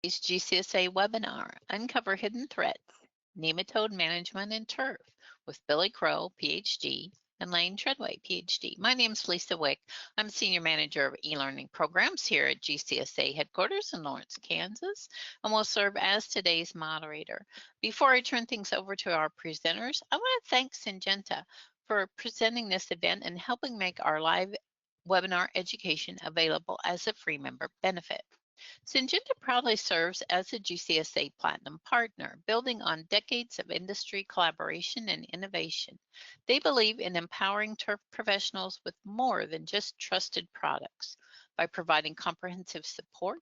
Today's GCSA webinar, Uncover Hidden Threats, Nematode Management and Turf, with Billy Crow, PhD, and Lane Treadway, PhD. My name is Lisa Wick. I'm Senior Manager of E-Learning Programs here at GCSA headquarters in Lawrence, Kansas, and will serve as today's moderator. Before I turn things over to our presenters, I want to thank Syngenta for presenting this event and helping make our live webinar education available as a free member benefit. Syngenta proudly serves as a GCSA Platinum partner, building on decades of industry collaboration and innovation. They believe in empowering turf professionals with more than just trusted products by providing comprehensive support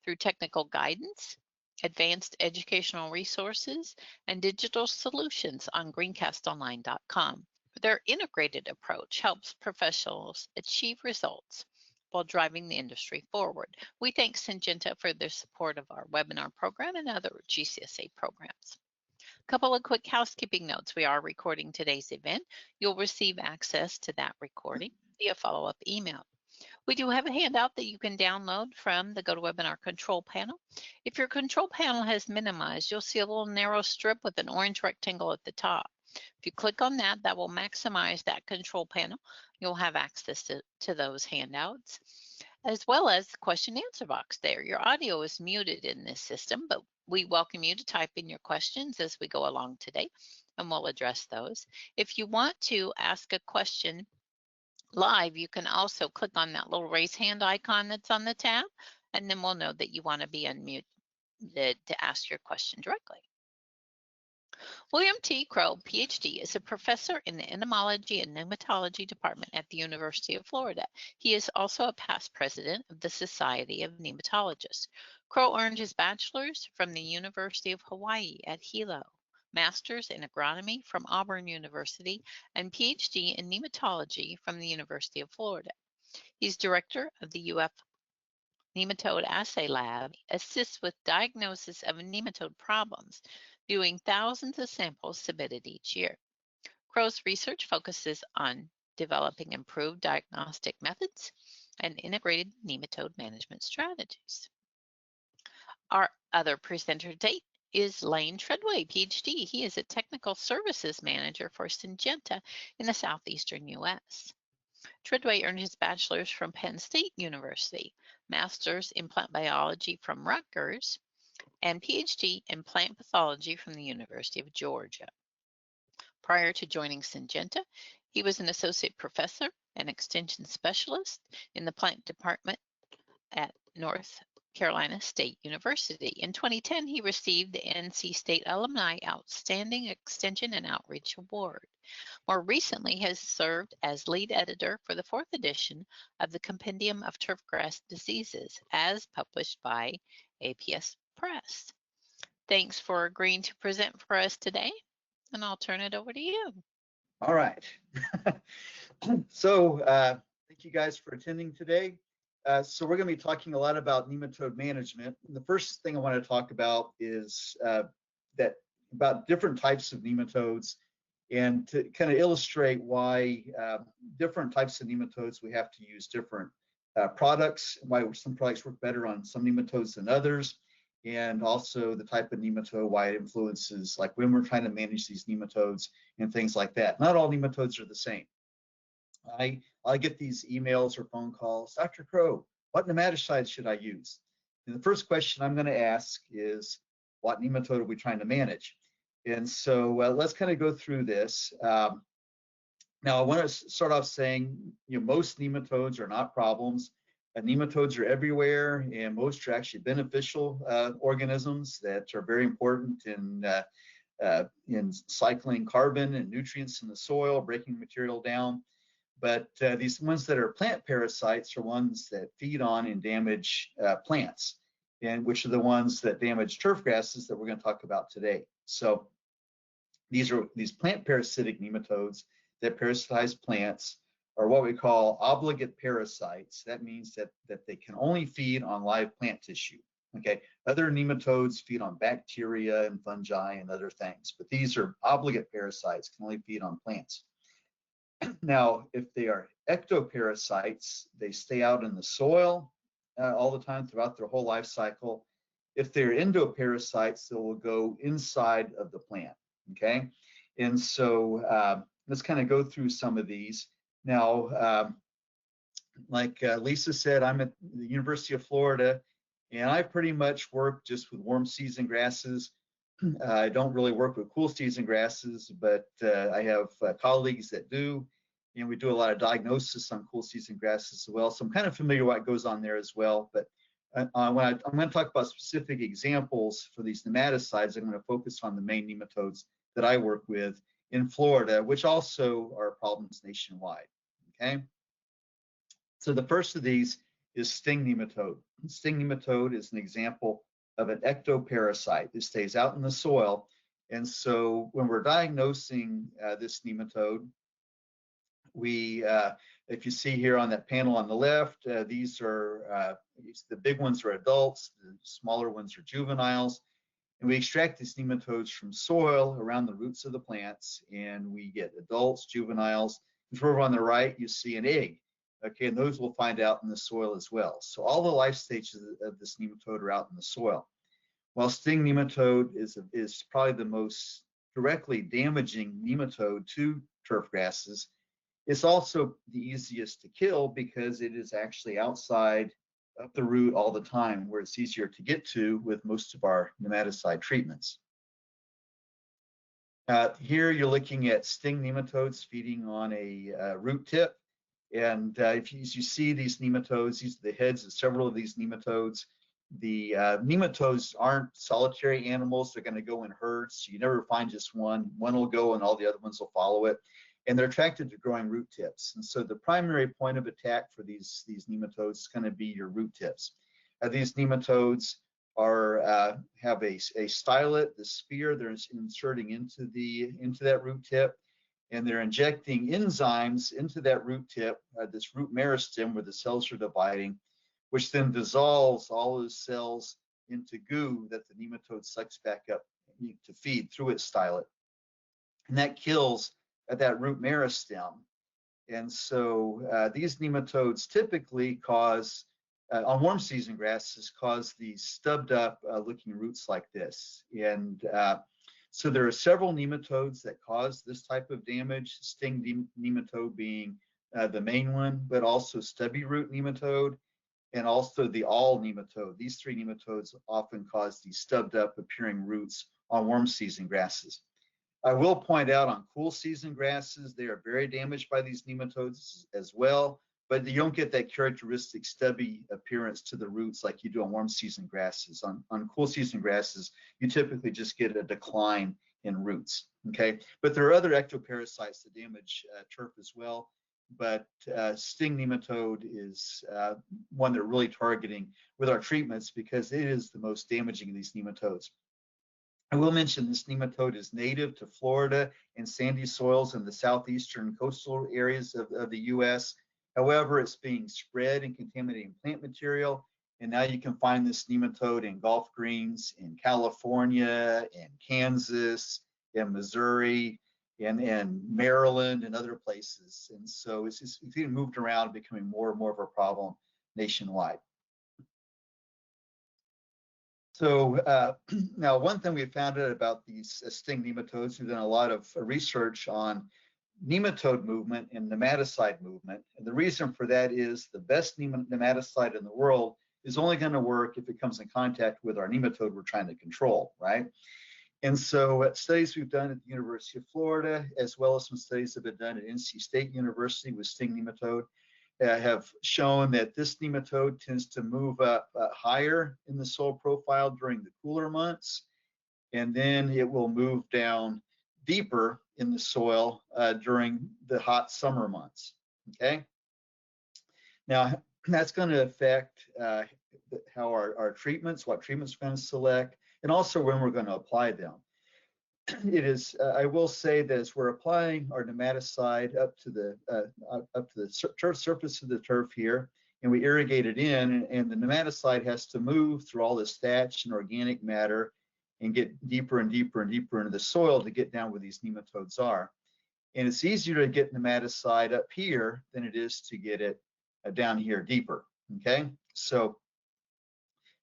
through technical guidance, advanced educational resources, and digital solutions on greencastonline.com. Their integrated approach helps professionals achieve results while driving the industry forward. We thank Syngenta for their support of our webinar program and other GCSA programs. A couple of quick housekeeping notes. We are recording today's event. You'll receive access to that recording via follow-up email. We do have a handout that you can download from the GoToWebinar control panel. If your control panel has minimized, you'll see a little narrow strip with an orange rectangle at the top. If you click on that, that will maximize that control panel. You'll have access to those handouts, as well as the question and answer box there. Your audio is muted in this system, but we welcome you to type in your questions as we go along today, and we'll address those. If you want to ask a question live, you can also click on that little raise hand icon that's on the tab, and then we'll know that you want to be unmuted to ask your question directly. William T. Crow, PhD, is a professor in the Entomology and Nematology Department at the University of Florida. He is also a past president of the Society of Nematologists. Crow earned his bachelor's from the University of Hawaii at Hilo, master's in agronomy from Auburn University, and PhD in nematology from the University of Florida. He's director of the UF Nematode Assay Lab, assists with diagnosis of nematode problems, viewing thousands of samples submitted each year. Crow's research focuses on developing improved diagnostic methods and integrated nematode management strategies. Our other presenter today is Lane Treadway, PhD. He is a technical services manager for Syngenta in the southeastern U.S. Treadway earned his bachelor's from Penn State University, master's in plant biology from Rutgers, and PhD in plant pathology from the University of Georgia. Prior to joining Syngenta, he was an associate professor and extension specialist in the plant department at North Carolina State University. In 2010, he received the NC State Alumni Outstanding Extension and Outreach Award. More recently, has served as lead editor for the 4th edition of the Compendium of Turfgrass Diseases, as published by APS Press. Thanks for agreeing to present for us today, and I'll turn it over to you. All right. So thank you guys for attending today. So we're going to be talking a lot about nematode management. And the first thing I want to talk about is about different types of nematodes, and to kind of illustrate why different types of nematodes, we have to use different products, why some products work better on some nematodes than others, and also the type of nematode, why it influences, like when we're trying to manage these nematodes and things like that. Not all nematodes are the same. I get these emails or phone calls, Dr. Crow, what nematicide should I use? And the first question I'm going to ask is, what nematode are we trying to manage? And so let's kind of go through this. Now I want to start off saying, most nematodes are not problems. Nematodes are everywhere, and most are actually beneficial organisms that are very important in cycling carbon and nutrients in the soil, breaking material down. But these ones that are plant parasites are ones that feed on and damage plants, and which are the ones that damage turf grasses that we're going to talk about today. So these plant parasitic nematodes that parasitize plants are what we call obligate parasites. That means that they can only feed on live plant tissue. Okay, other nematodes feed on bacteria and fungi and other things, but these are obligate parasites, can only feed on plants. Now, if they are ectoparasites, they stay out in the soil all the time throughout their whole life cycle. If they're endoparasites, they will go inside of the plant, okay? And so let's kind of go through some of these. Now, like Lisa said, I'm at the University of Florida, and I pretty much work just with warm season grasses. I don't really work with cool season grasses, but I have colleagues that do, and we do a lot of diagnosis on cool season grasses as well. So I'm kind of familiar with what goes on there as well. But I'm going to talk about specific examples for these nematicides, I'm going to focus on the main nematodes that I work with in Florida, which also are problems nationwide. Okay. So the first of these is sting nematode. Sting nematode is an example of an ectoparasite. It stays out in the soil. And so when we're diagnosing this nematode, we, if you see here on that panel on the left, these are, the big ones are adults, the smaller ones are juveniles. And we extract these nematodes from soil around the roots of the plants, and we get adults, juveniles. If we're on the right, you see an egg. Okay, and those we'll find out in the soil as well. So all the life stages of this nematode are out in the soil. While sting nematode is probably the most directly damaging nematode to turf grasses, it's also the easiest to kill because it is actually outside of the root all the time, where it's easier to get to with most of our nematicide treatments. Here you're looking at sting nematodes feeding on a root tip. And as you see these nematodes, these are the heads of several of these nematodes. The nematodes aren't solitary animals. They're going to go in herds. So you never find just one. One will go and all the other ones will follow it. And they're attracted to growing root tips. And so the primary point of attack for these nematodes is going to be your root tips. These nematodes are have a stylet, the spear they're inserting into that root tip, and they're injecting enzymes into that root tip, this root meristem where the cells are dividing, which then dissolves all those cells into goo that the nematode sucks back up to feed through its stylet. And that kills that root meristem. And so these nematodes typically cause, on warm season grasses, cause these stubbed up looking roots like this. And so there are several nematodes that cause this type of damage, sting nematode being the main one, but also stubby root nematode and also the awl nematode. These three nematodes often cause these stubbed up appearing roots on warm season grasses. I will point out on cool season grasses, they are very damaged by these nematodes as well, but you don't get that characteristic stubby appearance to the roots like you do on warm season grasses. On cool season grasses, you typically just get a decline in roots, okay? But there are other ectoparasites that damage turf as well, but sting nematode is one that we're really targeting with our treatments because it is the most damaging of these nematodes. I will mention this nematode is native to Florida and sandy soils in the southeastern coastal areas of the US. However, it's being spread and contaminating plant material. And now you can find this nematode in Gulf greens in California, in Kansas, in Missouri, in Maryland, and other places. And so it's getting moved around, becoming more and more of a problem nationwide. So now one thing we found out about these sting nematodes, we've done a lot of research on nematode movement and nematicide movement. And the reason for that is the best nematicide in the world is only going to work if it comes in contact with our nematode we're trying to control, right? And so studies we've done at the University of Florida, as well as some studies that have been done at NC State University with sting nematode, have shown that this nematode tends to move up higher in the soil profile during the cooler months, and then it will move down deeper in the soil during the hot summer months, okay? Now, that's going to affect how our treatments, what treatments we're going to select, and also when we're going to apply them. It is, I will say that as we're applying our nematicide up to the surface of the turf here, and we irrigate it in, and the nematicide has to move through all this thatch and organic matter and get deeper and deeper and deeper into the soil to get down where these nematodes are. And it's easier to get nematicide up here than it is to get it down here deeper, okay? So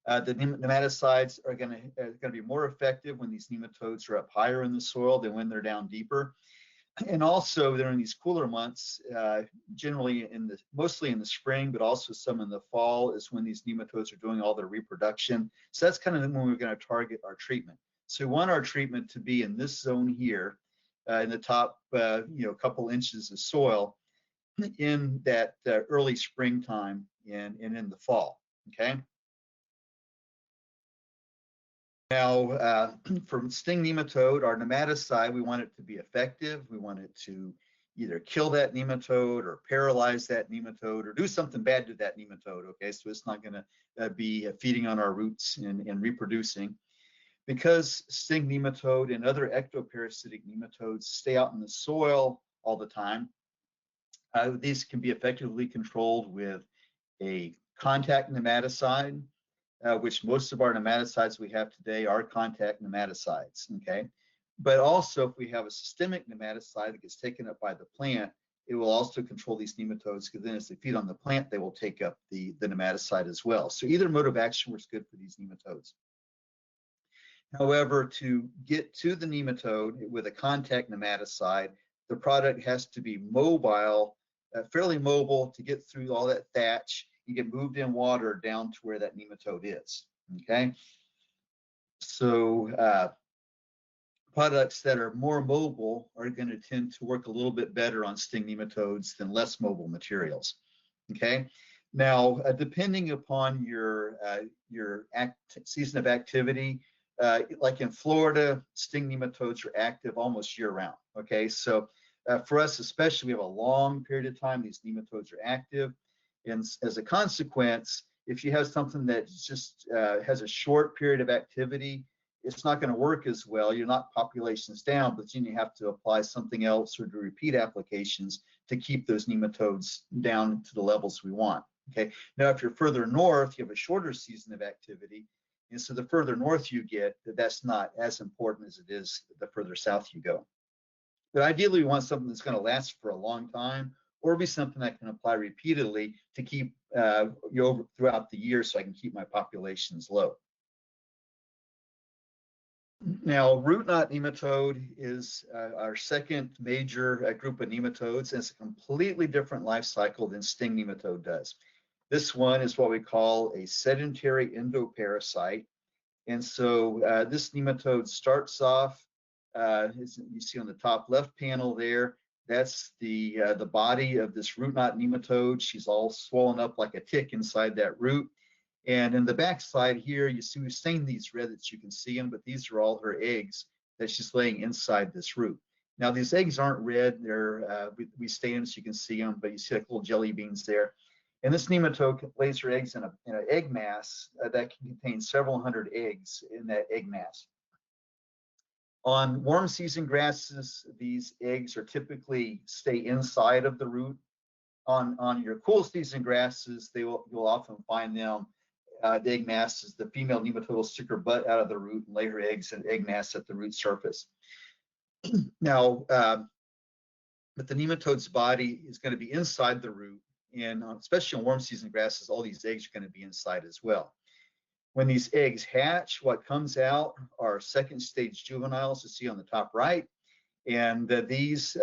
The nematicides are going to be more effective when these nematodes are up higher in the soil than when they're down deeper. And also during these cooler months, generally mostly in the spring, but also some in the fall is when these nematodes are doing all their reproduction. So that's kind of when we're going to target our treatment. So we want our treatment to be in this zone here, in the top, couple inches of soil in that early springtime and in the fall. Okay. Now, for sting nematode, our nematicide, we want it to be effective. We want it to either kill that nematode or paralyze that nematode or do something bad to that nematode, okay? So it's not gonna be feeding on our roots and reproducing. Because sting nematode and other ectoparasitic nematodes stay out in the soil all the time, these can be effectively controlled with a contact nematicide, which most of our nematicides we have today are contact nematicides, okay? But also if we have a systemic nematicide that gets taken up by the plant, it will also control these nematodes, because then as they feed on the plant, they will take up the nematicide as well. So either mode of action works good for these nematodes. However, to get to the nematode with a contact nematicide, the product has to be mobile, fairly mobile to get through all that thatch. You get moved in water down to where that nematode is, okay? So products that are more mobile are going to tend to work a little bit better on sting nematodes than less mobile materials, okay? Now, depending upon your season of activity, like in Florida, sting nematodes are active almost year round, okay? So for us especially, we have a long period of time these nematodes are active. And as a consequence, if you have something that just has a short period of activity, it's not going to work as well. You're not populations down, but then you have to apply something else or do repeat applications to keep those nematodes down to the levels we want. Okay. Now, if you're further north, you have a shorter season of activity. And so the further north you get, that's not as important as it is the further south you go. But ideally, we want something that's going to last for a long time, or be something I can apply repeatedly to keep throughout the year so I can keep my populations low. Now, root knot nematode is our second major group of nematodes, and it's a completely different life cycle than sting nematode does. This one is what we call a sedentary endoparasite. And so this nematode starts off, as you see on the top left panel there, that's the body of this root knot nematode. She's all swollen up like a tick inside that root. And in the back side here, you see we've stained these red that you can see them, but these are all her eggs that she's laying inside this root. Now these eggs aren't red; they're we stain them so you can see them, but you see like little jelly beans there. And this nematode lays her eggs in an egg mass that can contain several hundred eggs in that egg mass. On warm season grasses, these eggs are typically stay inside of the root. On your cool season grasses, you'll often find them, the egg masses, the female nematode will stick her butt out of the root and lay her eggs in egg mass at the root surface. Now, but the nematode's body is going to be inside the root, and especially on warm season grasses, all these eggs are going to be inside as well. When these eggs hatch, what comes out are second stage juveniles, you see on the top right. And these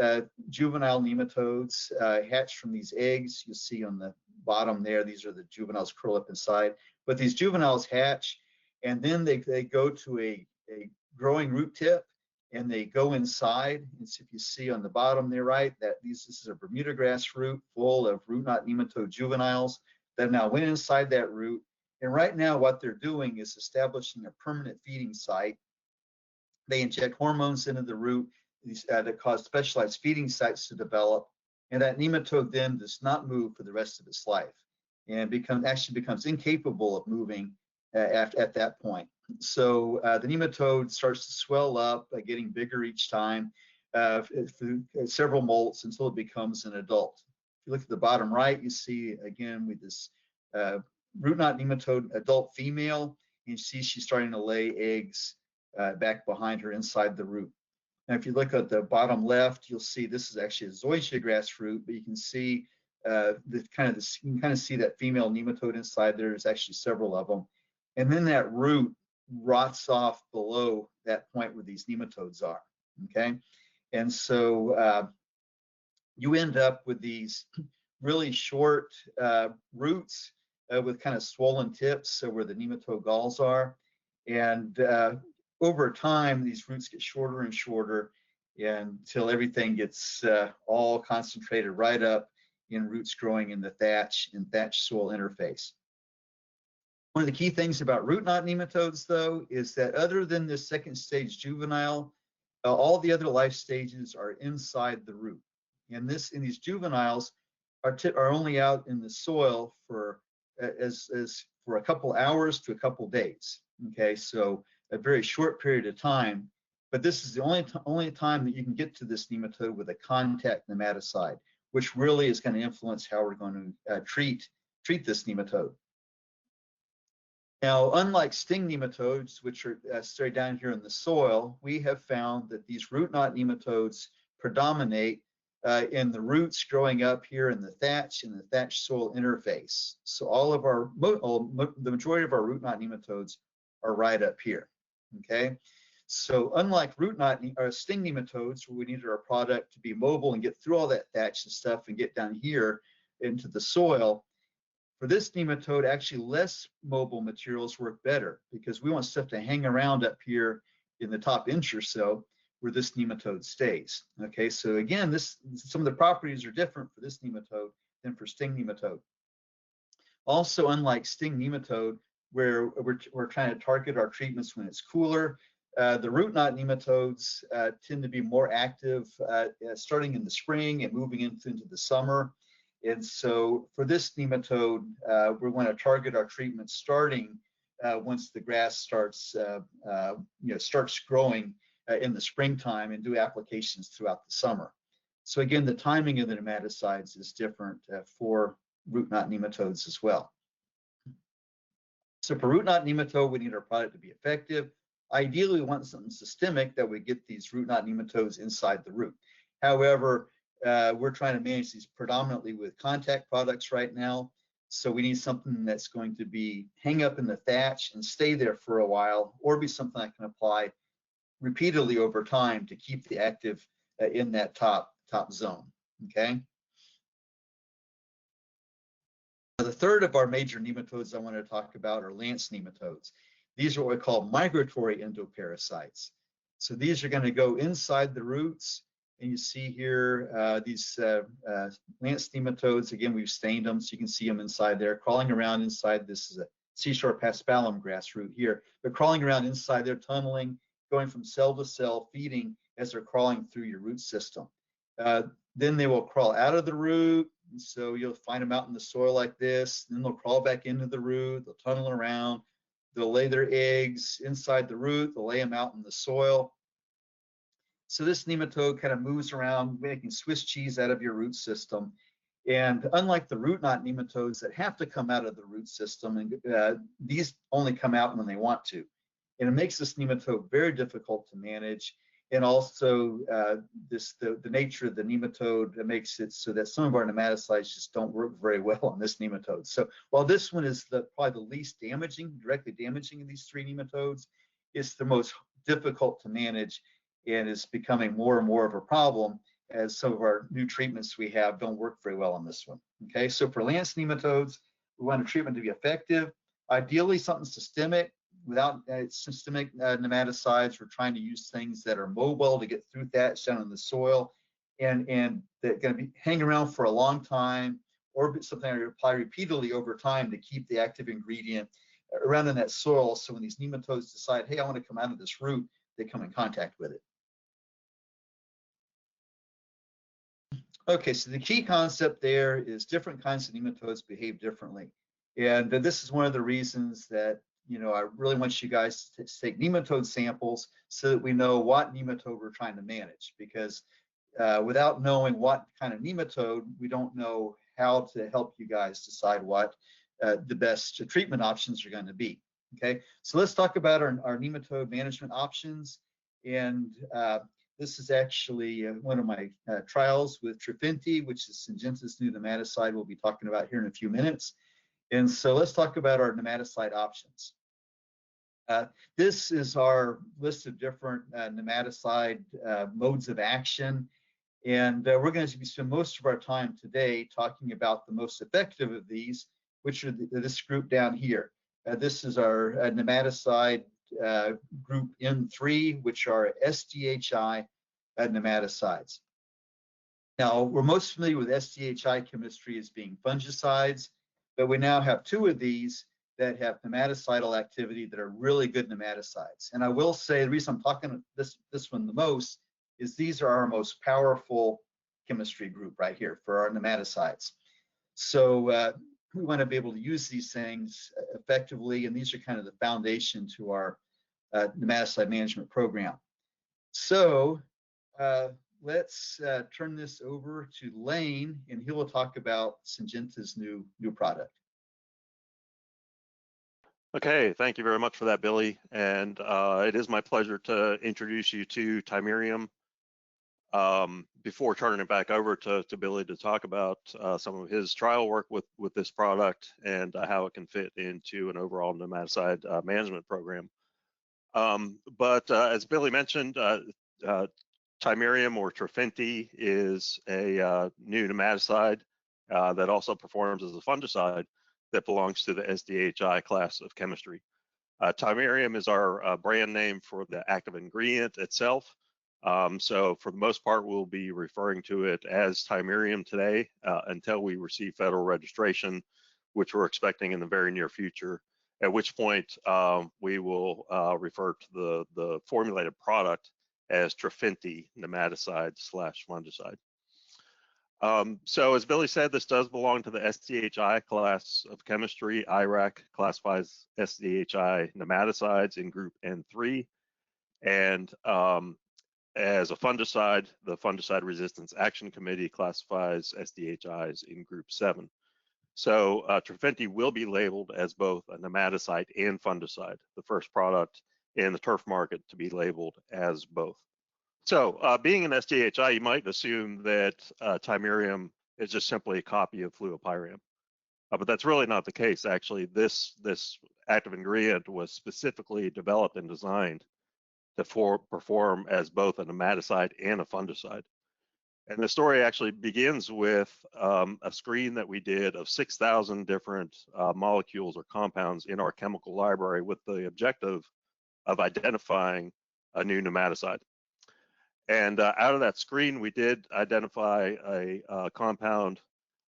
juvenile nematodes hatch from these eggs. You see on the bottom there, these are the juveniles curl up inside. But these juveniles hatch, and then they go to a growing root tip, and they go inside. And so if you see on the bottom there, right, that this is a Bermuda grass root full of root knot nematode juveniles that now went inside that root. And right now what they're doing is establishing a permanent feeding site. They inject hormones into the root that cause specialized feeding sites to develop, and that nematode then does not move for the rest of its life and actually becomes incapable of moving at that point. So the nematode starts to swell up, getting bigger each time through several molts until it becomes an adult. If you look at the bottom right, you see again with this root knot nematode adult female, and you see she's starting to lay eggs back behind her inside the root. Now, if you look at the bottom left, you'll see this is actually a zoysia grass root, but you can see you can kind of see that female nematode inside there. There's actually several of them. and then that root rots off below that point where these nematodes are, okay? And so you end up with these really short roots with kind of swollen tips, so where the nematode galls are. And over time, these roots get shorter and shorter until everything gets all concentrated right up in roots growing in the thatch and thatch soil interface. One of the key things about root knot nematodes, though, is that other than the second stage juvenile, all the other life stages are inside the root. And these juveniles are only out in the soil for for a couple hours to a couple days. Okay, so a very short period of time. But this is the only time that you can get to this nematode with a contact nematicide, which really is going to influence how we're going to treat this nematode. Now, unlike sting nematodes, which are stay down here in the soil, we have found that these root knot nematodes predominate in the roots growing up here in the thatch and the thatch soil interface. So the majority of our root knot nematodes are right up here. Okay, so unlike root knot or sting nematodes, where we needed our product to be mobile and get through all that thatch and stuff and get down here into the soil, for this nematode, actually less mobile materials work better because we want stuff to hang around up here in the top inch or so where this nematode stays. Okay, so again, some of the properties are different for this nematode than for sting nematode. Also, unlike sting nematode, where we're trying to target our treatments when it's cooler, the root knot nematodes tend to be more active starting in the spring and moving into the summer. And so for this nematode, we're going to target our treatment starting once the grass starts growing in the springtime, and do applications throughout the summer. So again, the timing of the nematicides is different for root knot nematodes as well. So for root knot nematode, we need our product to be effective. Ideally, we want something systemic that would get these root knot nematodes inside the root. However, we're trying to manage these predominantly with contact products right now. So we need something that's going to be hang up in the thatch and stay there for a while, or be something I can apply repeatedly over time to keep the active in that top zone. Okay. The third of our major nematodes I want to talk about are lance nematodes. These are what we call migratory endoparasites. So these are going to go inside the roots. And you see here these lance nematodes. Again, we've stained them so you can see them inside there, crawling around inside. This is a seashore paspalum grass root here. They're crawling around inside there, tunneling, going from cell to cell, feeding as they're crawling through your root system. Then they will crawl out of the root. So you'll find them out in the soil like this. Then they'll crawl back into the root. They'll tunnel around. They'll lay their eggs inside the root. They'll lay them out in the soil. So this nematode kind of moves around, making Swiss cheese out of your root system. And unlike the root knot nematodes that have to come out of the root system, and these only come out when they want to. And it makes this nematode very difficult to manage. And also the nature of the nematode makes it so that some of our nematicides just don't work very well on this nematode. So while this one is probably the least damaging, directly damaging of these three nematodes, it's the most difficult to manage and is becoming more and more of a problem as some of our new treatments we have don't work very well on this one. Okay, so for lance nematodes, we want a treatment to be effective. Ideally, something systemic. Without systemic nematicides, we're trying to use things that are mobile to get through thatch down in the soil, and they're going to be hang around for a long time, or something I apply repeatedly over time to keep the active ingredient around in that soil. So when these nematodes decide, hey, I want to come out of this root, they come in contact with it. Okay, so the key concept there is different kinds of nematodes behave differently. And this is one of the reasons that, I really want you guys to take nematode samples so that we know what nematode we're trying to manage, because without knowing what kind of nematode, we don't know how to help you guys decide what the best treatment options are going to be. Okay, so let's talk about our nematode management options. And this is actually one of my trials with Trofinti, which is Syngenta's new nematicide we'll be talking about here in a few minutes. And so let's talk about our nematicide options. This is our list of different nematicide modes of action. And we're going to spend most of our time today talking about the most effective of these, which are this group down here. This is our nematicide group N3, which are SDHI nematicides. Now, we're most familiar with SDHI chemistry as being fungicides, but we now have two of these that have nematicidal activity that are really good nematicides. And I will say the reason I'm talking this one the most is these are our most powerful chemistry group right here for our nematicides. So we want to be able to use these things effectively, and these are kind of the foundation to our nematicide management program. So let's turn this over to Lane, and he will talk about Syngenta's new product. Okay, thank you very much for that, Billy. And it is my pleasure to introduce you to Tymerium. Before turning it back over to Billy to talk about some of his trial work with this product and how it can fit into an overall nematicide management program. But as Billy mentioned, Tymerium or Trofinti is a new nematicide that also performs as a fungicide that belongs to the SDHI class of chemistry. Tymerium is our brand name for the active ingredient itself. So for the most part, we'll be referring to it as Tymerium today until we receive federal registration, which we're expecting in the very near future, at which point we will refer to the formulated product as Trofinti nematicide / fungicide. So as Billy said, this does belong to the SDHI class of chemistry. IRAC classifies SDHI nematicides in group N3. And as a fungicide, the Fungicide Resistance Action Committee classifies SDHIs in group 7. So Trofinti will be labeled as both a nematicide and fungicide, the first product in the turf market to be labeled as both. So being an SDHI, you might assume that Tymerium is just simply a copy of fluopyram, but that's really not the case. Actually, this active ingredient was specifically developed and designed to perform as both a nematicide and a fungicide. And the story actually begins with a screen that we did of 6,000 different molecules or compounds in our chemical library with the objective of identifying a new nematicide. And out of that screen, we did identify a compound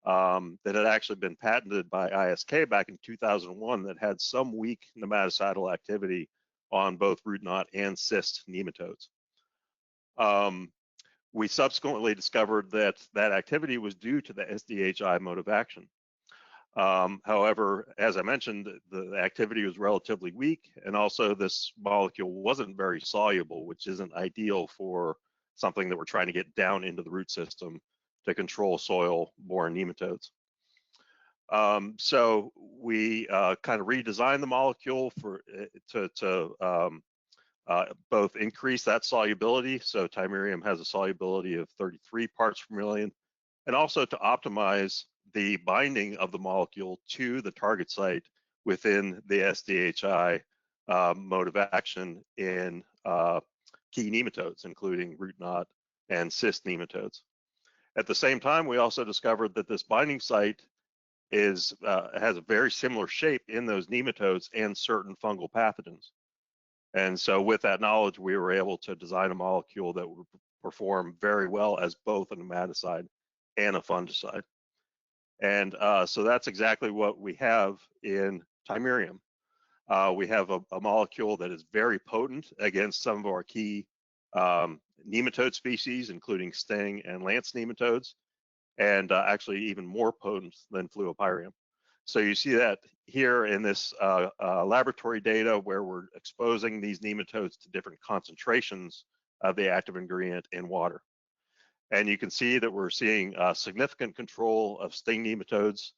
that had actually been patented by ISK back in 2001 that had some weak nematicidal activity on both root knot and cyst nematodes. We subsequently discovered that that activity was due to the SDHI mode of action. However, as I mentioned, the activity was relatively weak, and also this molecule wasn't very soluble, which isn't ideal for something that we're trying to get down into the root system to control soil-borne nematodes. So we kind of redesigned the molecule to both increase that solubility. So Tymerium has a solubility of 33 parts per million, and also to optimize the binding of the molecule to the target site within the SDHI mode of action in key nematodes, including root knot and cyst nematodes. At the same time, we also discovered that this binding site has a very similar shape in those nematodes and certain fungal pathogens. And so with that knowledge, we were able to design a molecule that would perform very well as both a nematicide and a fungicide. And so that's exactly what we have in Tymerium. We have a molecule that is very potent against some of our key nematode species, including sting and lance nematodes, and actually even more potent than fluopyram. So you see that here in this laboratory data where we're exposing these nematodes to different concentrations of the active ingredient in water. And you can see that we're seeing significant control of sting nematodes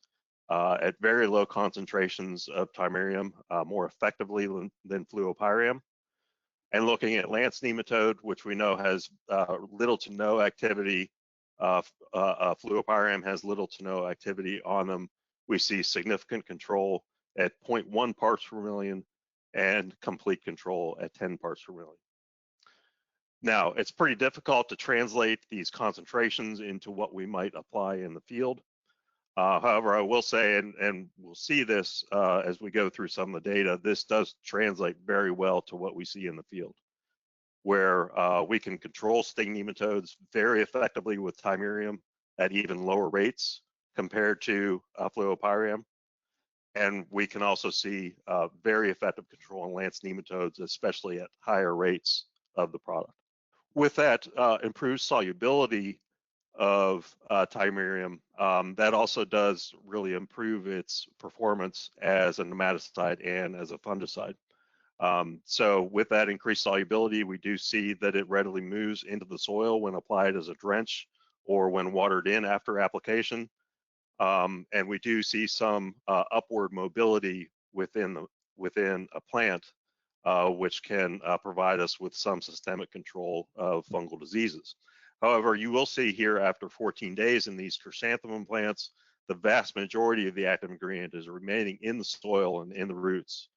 at very low concentrations of Tymerium more effectively than fluopyram. And looking at lance nematode, which we know has little to no activity, fluopyram has little to no activity on them. We see significant control at 0.1 parts per million and complete control at 10 parts per million. Now, it's pretty difficult to translate these concentrations into what we might apply in the field. However, I will say, and we'll see this as we go through some of the data, this does translate very well to what we see in the field, where we can control sting nematodes very effectively with Thymeurium at even lower rates compared to fluopyrium. And we can also see very effective control in lance nematodes, especially at higher rates of the product. With that improved solubility of Thymeurium, that also does really improve its performance as a nematicide and as a fungicide. So with that increased solubility, we do see that it readily moves into the soil when applied as a drench or when watered in after application. And we do see some upward mobility within a plant, which can provide us with some systemic control of fungal diseases. However, you will see here after 14 days in these chrysanthemum plants, the vast majority of the active ingredient is remaining in the soil and in the roots,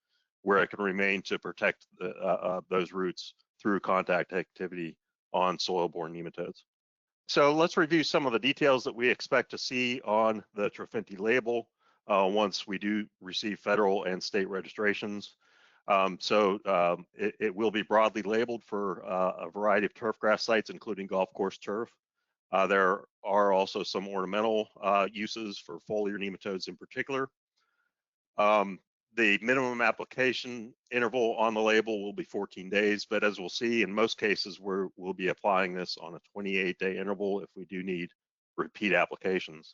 where it can remain to protect those roots through contact activity on soil-borne nematodes. So let's review some of the details that we expect to see on the Trofinti label once we do receive federal and state registrations. It will be broadly labeled for a variety of turf grass sites, including golf course turf. There are also some ornamental uses for foliar nematodes in particular. The minimum application interval on the label will be 14 days, but as we'll see, in most cases, we'll be applying this on a 28-day interval if we do need repeat applications.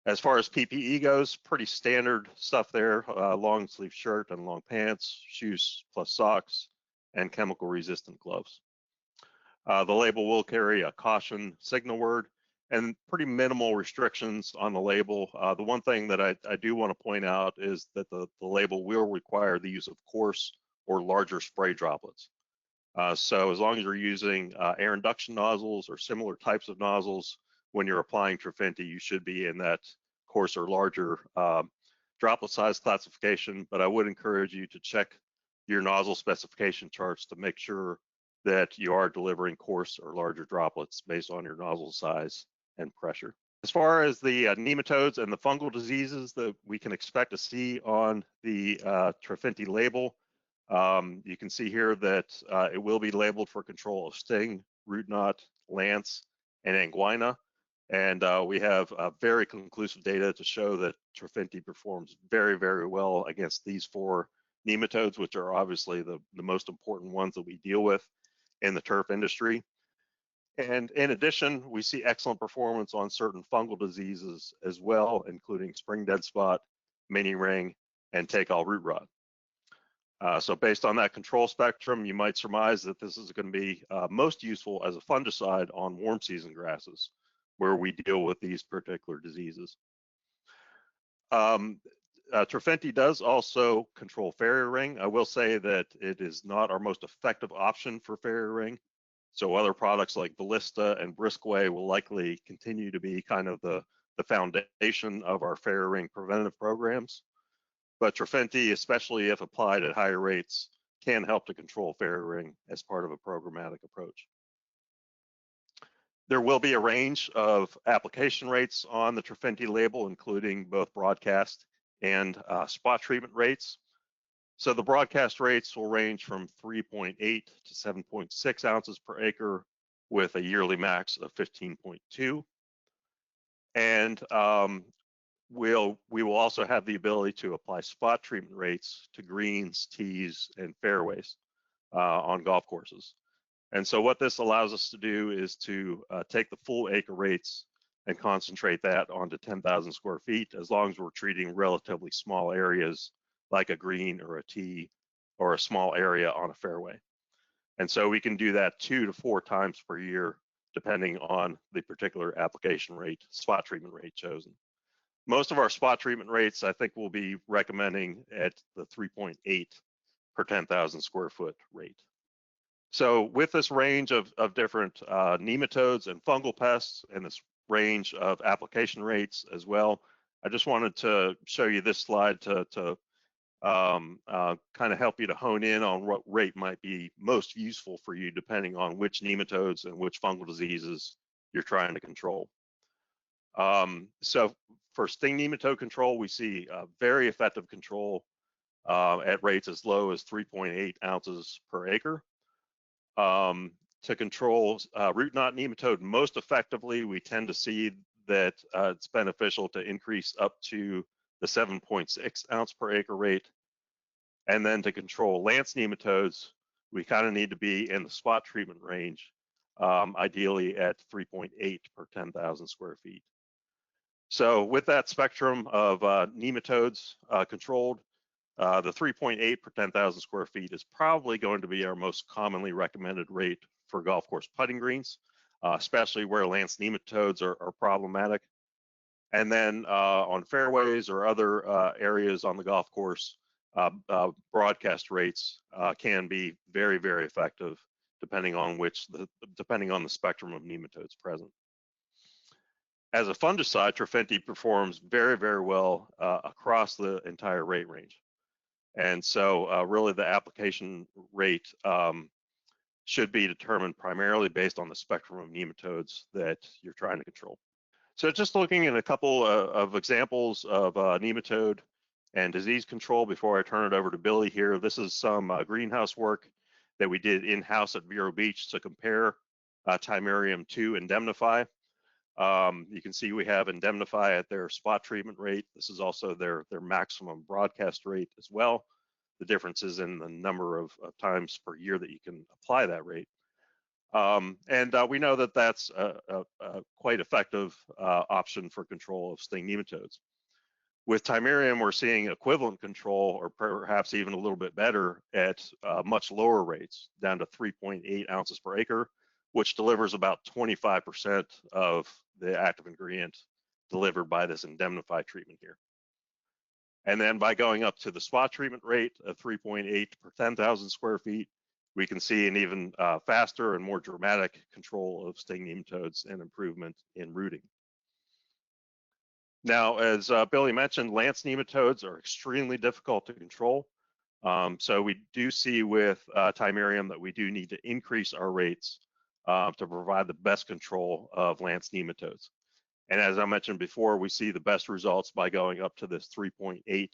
As far as PPE goes, pretty standard stuff there, long sleeve shirt and long pants, shoes plus socks, and chemical resistant gloves. The label will carry a caution signal word and pretty minimal restrictions on the label. The one thing that I do want to point out is that the label will require the use of coarse or larger spray droplets. So as long as you're using air induction nozzles or similar types of nozzles, when you're applying Trofinti, you should be in that coarse or larger droplet size classification, but I would encourage you to check your nozzle specification charts to make sure that you are delivering coarse or larger droplets based on your nozzle size and pressure. As far as the nematodes and the fungal diseases that we can expect to see on the Trofinti label, you can see here that it will be labeled for control of sting, root knot, lance, and anguina. And we have very conclusive data to show that Trofinti performs very, very well against these 4 nematodes, which are obviously the most important ones that we deal with in the turf industry. And in addition, we see excellent performance on certain fungal diseases as well, including spring dead spot, mini ring, and take all root rot. So based on that control spectrum, you might surmise that this is going to be most useful as a fungicide on warm season grasses, where we deal with these particular diseases. Trofinti does also control farrier ring. I will say that it is not our most effective option for farrier ring. So other products like Ballista and Brisquay will likely continue to be kind of the foundation of our farrier ring preventative programs. But Trofinti, especially if applied at higher rates, can help to control farrier ring as part of a programmatic approach. There will be a range of application rates on the Trofinti label, including both broadcast and spot treatment rates. So the broadcast rates will range from 3.8 to 7.6 ounces per acre with a yearly max of 15.2. And we will also have the ability to apply spot treatment rates to greens, tees, and fairways on golf courses. And so what this allows us to do is to take the full acre rates and concentrate that onto 10,000 square feet, as long as we're treating relatively small areas like a green or a tee or a small area on a fairway. And so we can do that 2 to 4 times per year, depending on the particular application rate, spot treatment rate chosen. Most of our spot treatment rates, I think we'll be recommending at the 3.8 per 10,000 square foot rate. So with this range of different nematodes and fungal pests and this range of application rates as well, I just wanted to show you this slide to kind of help you to hone in on what rate might be most useful for you depending on which nematodes and which fungal diseases you're trying to control. So for sting nematode control, we see very effective control at rates as low as 3.8 ounces per acre. To control root knot nematode most effectively, we tend to see that it's beneficial to increase up to the 7.6 ounce per acre rate. And then to control lance nematodes, we kind of need to be in the spot treatment range, ideally at 3.8 per 10,000 square feet. So with that spectrum of nematodes controlled, the 3.8 per 10,000 square feet is probably going to be our most commonly recommended rate for golf course putting greens, especially where lance nematodes are problematic. And then on fairways or other areas on the golf course, broadcast rates can be very, very effective depending on the spectrum of nematodes present. As a fungicide, Trofinti performs very, very well across the entire rate range. And so really the application rate should be determined primarily based on the spectrum of nematodes that you're trying to control. So just looking at a couple of examples of nematode and disease control before I turn it over to Billy here. This is some greenhouse work that we did in-house at Vero Beach to compare Timerium to Indemnify. You can see we have Indemnify at their spot treatment rate. This is also their maximum broadcast rate as well. The difference is in the number of times per year that you can apply that rate. We know that that's a quite effective option for control of sting nematodes. With Timerium, we're seeing equivalent control, or perhaps even a little bit better, at much lower rates, down to 3.8 ounces per acre, which delivers about 25% of the active ingredient delivered by this Indemnify treatment here. And then by going up to the spot treatment rate of 3.8 per 10,000 square feet, we can see an even faster and more dramatic control of sting nematodes and improvement in rooting. Now, as Billy mentioned, lance nematodes are extremely difficult to control. So we do see with Timerium that we do need to increase our rates to provide the best control of lance nematodes. And as I mentioned before, we see the best results by going up to this 3.8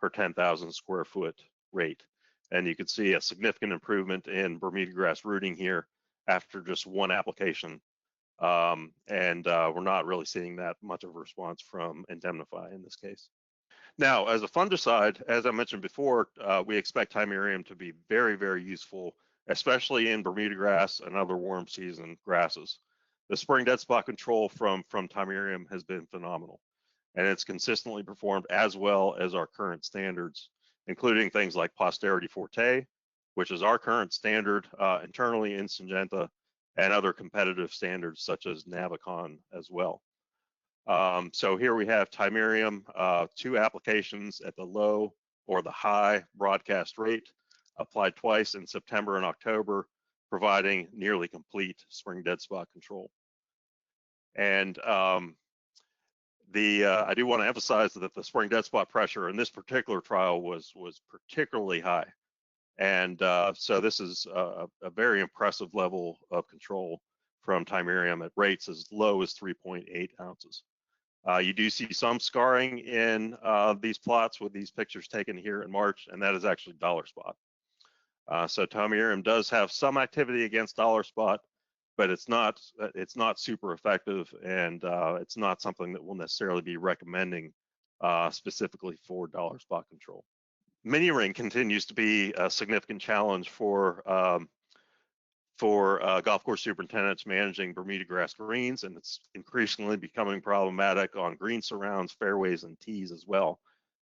per 10,000 square foot rate. And you can see a significant improvement in Bermuda grass rooting here after just one application. We're not really seeing that much of a response from Indemnify in this case. Now, as a fungicide, as I mentioned before, we expect Timerium to be very, very useful, especially in Bermuda grass and other warm season grasses. The spring dead spot control from Timerium has been phenomenal, and it's consistently performed as well as our current standards, including things like Posterity Forte, which is our current standard internally in Syngenta, and other competitive standards such as Navicon as well. So here we have Timerium, 2 applications at the low or the high broadcast rate, applied twice in September and October, providing nearly complete spring dead spot control. And I do want to emphasize that the spring dead spot pressure in this particular trial was particularly high. And so this is a very impressive level of control from Timerium at rates as low as 3.8 ounces. You do see some scarring in these plots with these pictures taken here in March, and that is actually dollar spot. So Timerium does have some activity against dollar spot, but it's not super effective, and it's not something that we'll necessarily be recommending specifically for dollar spot control. Mini ring continues to be a significant challenge for golf course superintendents managing Bermuda grass greens, and it's increasingly becoming problematic on green surrounds, fairways, and tees as well.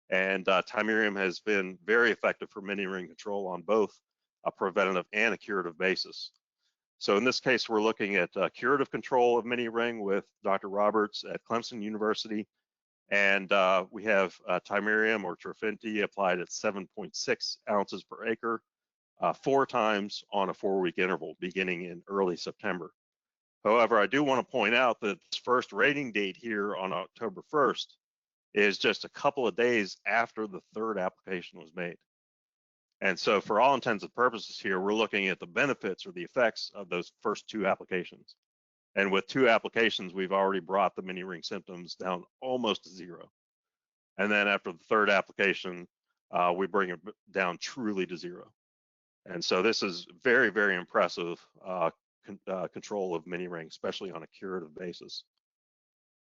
And Timerium has been very effective for mini ring control on both a preventative and a curative basis. So in this case, we're looking at curative control of mini ring with Dr. Roberts at Clemson University. And we have Timerium or Trofinti applied at 7.6 ounces per acre, 4 times on a 4-week interval beginning in early September. However, I do want to point out that this first rating date here on October 1st is just a couple of days after the third application was made. And so for all intents and purposes here, we're looking at the benefits or the effects of those first two applications. And with two applications, we've already brought the mini ring symptoms down almost to zero. And then after the third application, we bring it down truly to zero. And so this is very, very impressive control of mini ring, especially on a curative basis.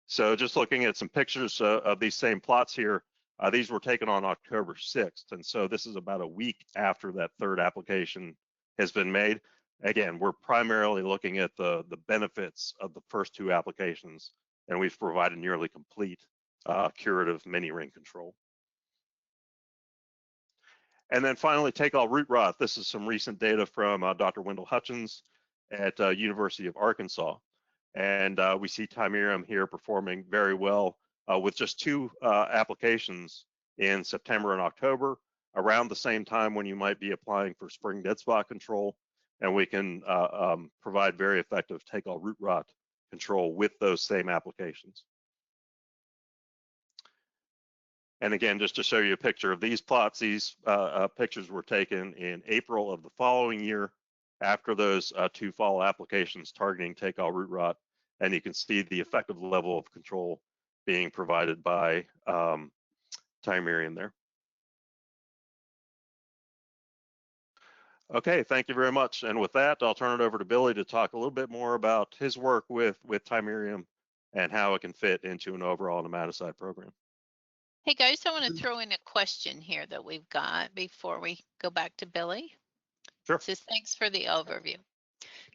So just looking at some pictures of these same plots here, these were taken on October 6th. And so this is about a week after that third application has been made. Again, we're primarily looking at the benefits of the first two applications, and we've provided nearly complete curative mini ring control. And then finally, take all root rot. This is some recent data from Dr. Wendell Hutchins at University of Arkansas. And we see Thymerum here performing very well with just two applications in September and October, around the same time when you might be applying for spring dead spot control. And we can provide very effective take all root rot control with those same applications. And again, just to show you a picture of these plots, these pictures were taken in April of the following year after those two fall applications targeting take all root rot. And you can see the effective level of control being provided by Thymerum there. Okay, thank you very much. And with that, I'll turn it over to Billy to talk a little bit more about his work with Thymerum and how it can fit into an overall nematicide program. Hey guys, I want to throw in a question here that we've got before we go back to Billy. Sure. It says, thanks for the overview.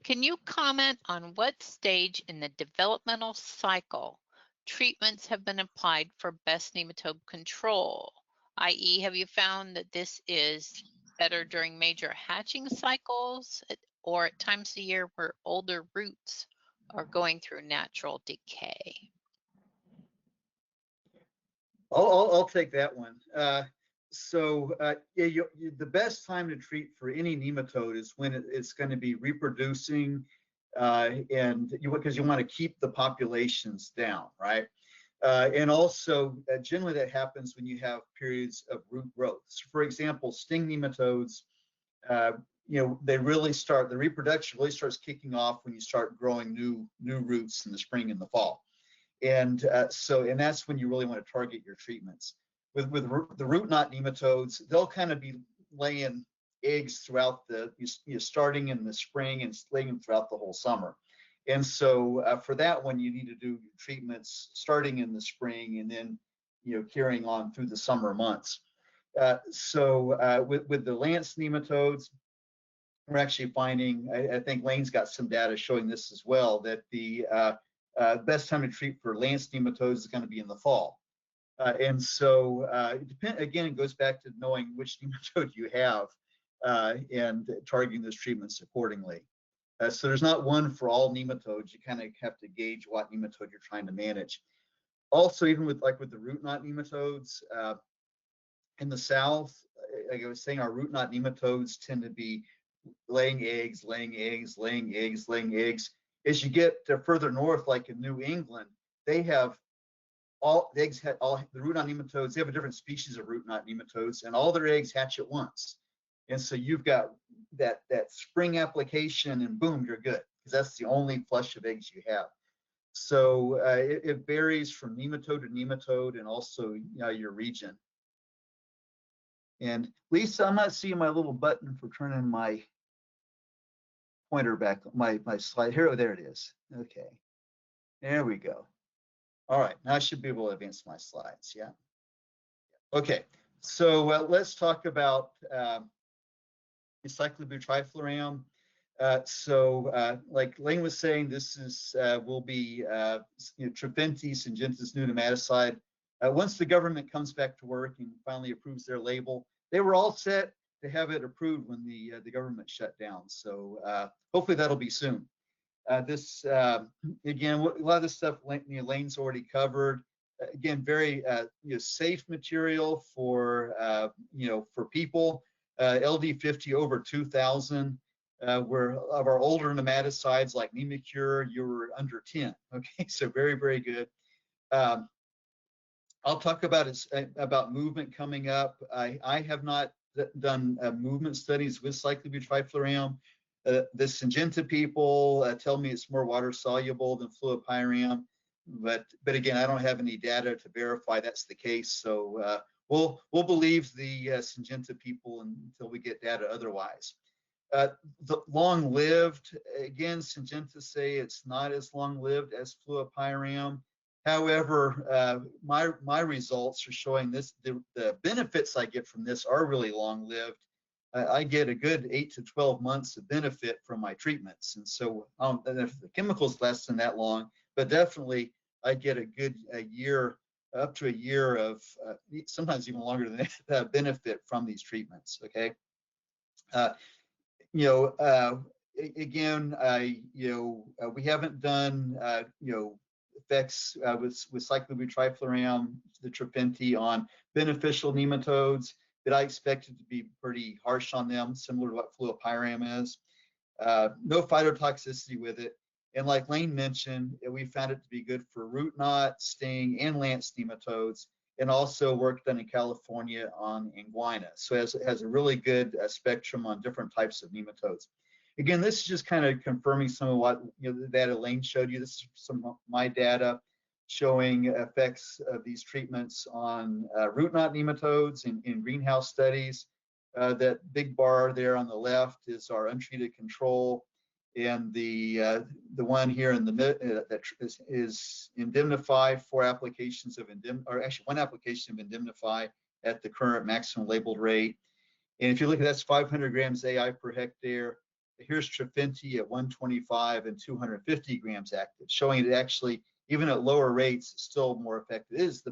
Can you comment on what stage in the developmental cycle treatments have been applied for best nematode control? i.e., have you found that this is better during major hatching cycles or at times of the year where older roots are going through natural decay? I'll take that one. Yeah, the best time to treat for any nematode is when it's going to be reproducing, and because you want to keep the populations down, right? And also, generally that happens when you have periods of root growth. So for example, sting nematodes, they really start, the reproduction really starts kicking off when you start growing new roots in the spring and the fall. And and that's when you really want to target your treatments. With the root knot nematodes, they'll kind of be laying eggs throughout starting in the spring and laying them throughout the whole summer. And so for that one, you need to do treatments starting in the spring and then carrying on through the summer months. With the Lance nematodes, we're actually finding, I think Lane's got some data showing this as well, that the best time to treat for Lance nematodes is going to be in the fall. And so it goes back to knowing which nematode you have and targeting those treatments accordingly. So there's not one for all nematodes. You kind of have to gauge what nematode you're trying to manage. Also, even with the root knot nematodes in the south, like I was saying, our root knot nematodes tend to be laying eggs, laying eggs, laying eggs, laying eggs. As you get further north, like in New England, they have the root knot nematodes. They have a different species of root knot nematodes, and all their eggs hatch at once. And so you've got that spring application, and boom, you're good, because that's the only flush of eggs you have. So it varies from nematode to nematode, and also your region. And Lisa, I'm not seeing my little button for turning my pointer back, my slide here. Oh, there it is. Okay, there we go. All right, now I should be able to advance my slides. Yeah. Okay, so let's talk about cyclobutyfluram. Like Lane was saying, this will be Trophanthes syngentis new nematicide. Once the government comes back to work and finally approves their label, they were all set to have it approved when the government shut down. So hopefully that'll be soon. Again, a lot of this stuff Lane's already covered. Again, very safe material for for people. LD50 over 2,000. Where of our older nematicides like Nemacure, you were under 10. Okay, so very, very good. I'll talk about movement coming up. I have not done movement studies with cyclobutyryl. The Syngenta people tell me it's more water soluble than fluopyram, but again, I don't have any data to verify that's the case. So we'll believe the Syngenta people until we get data otherwise. The long-lived, again, Syngenta say it's not as long-lived as fluopyram. However, my results are showing this. The benefits I get from this are really long-lived. I get a good 8 to 12 months of benefit from my treatments, and so if the chemicals less than that long, but definitely I get a good year, up to a year of sometimes even longer than that benefit from these treatments. Okay. Again, we haven't done, effects with cyclobutyryl, the Trofinti on beneficial nematodes, but I expect it to be pretty harsh on them, similar to what fluopyram is. No phytotoxicity with it. And like Lane mentioned, we found it to be good for root knot, sting, and lance nematodes, and also work done in California on Anguina. So it has a really good spectrum on different types of nematodes. Again, this is just kind of confirming some of what the data Lane showed you. This is some of my data showing effects of these treatments on root knot nematodes in greenhouse studies. That big bar there on the left is our untreated control, and the one here in the that is Indemnify, 4 applications of or actually 1 application of Indemnify at the current maximum labeled rate. And if you look at that's 500 grams AI per hectare. Here's Trofinti at 125 and 250 grams active, showing it actually, even at lower rates, still more effective. It is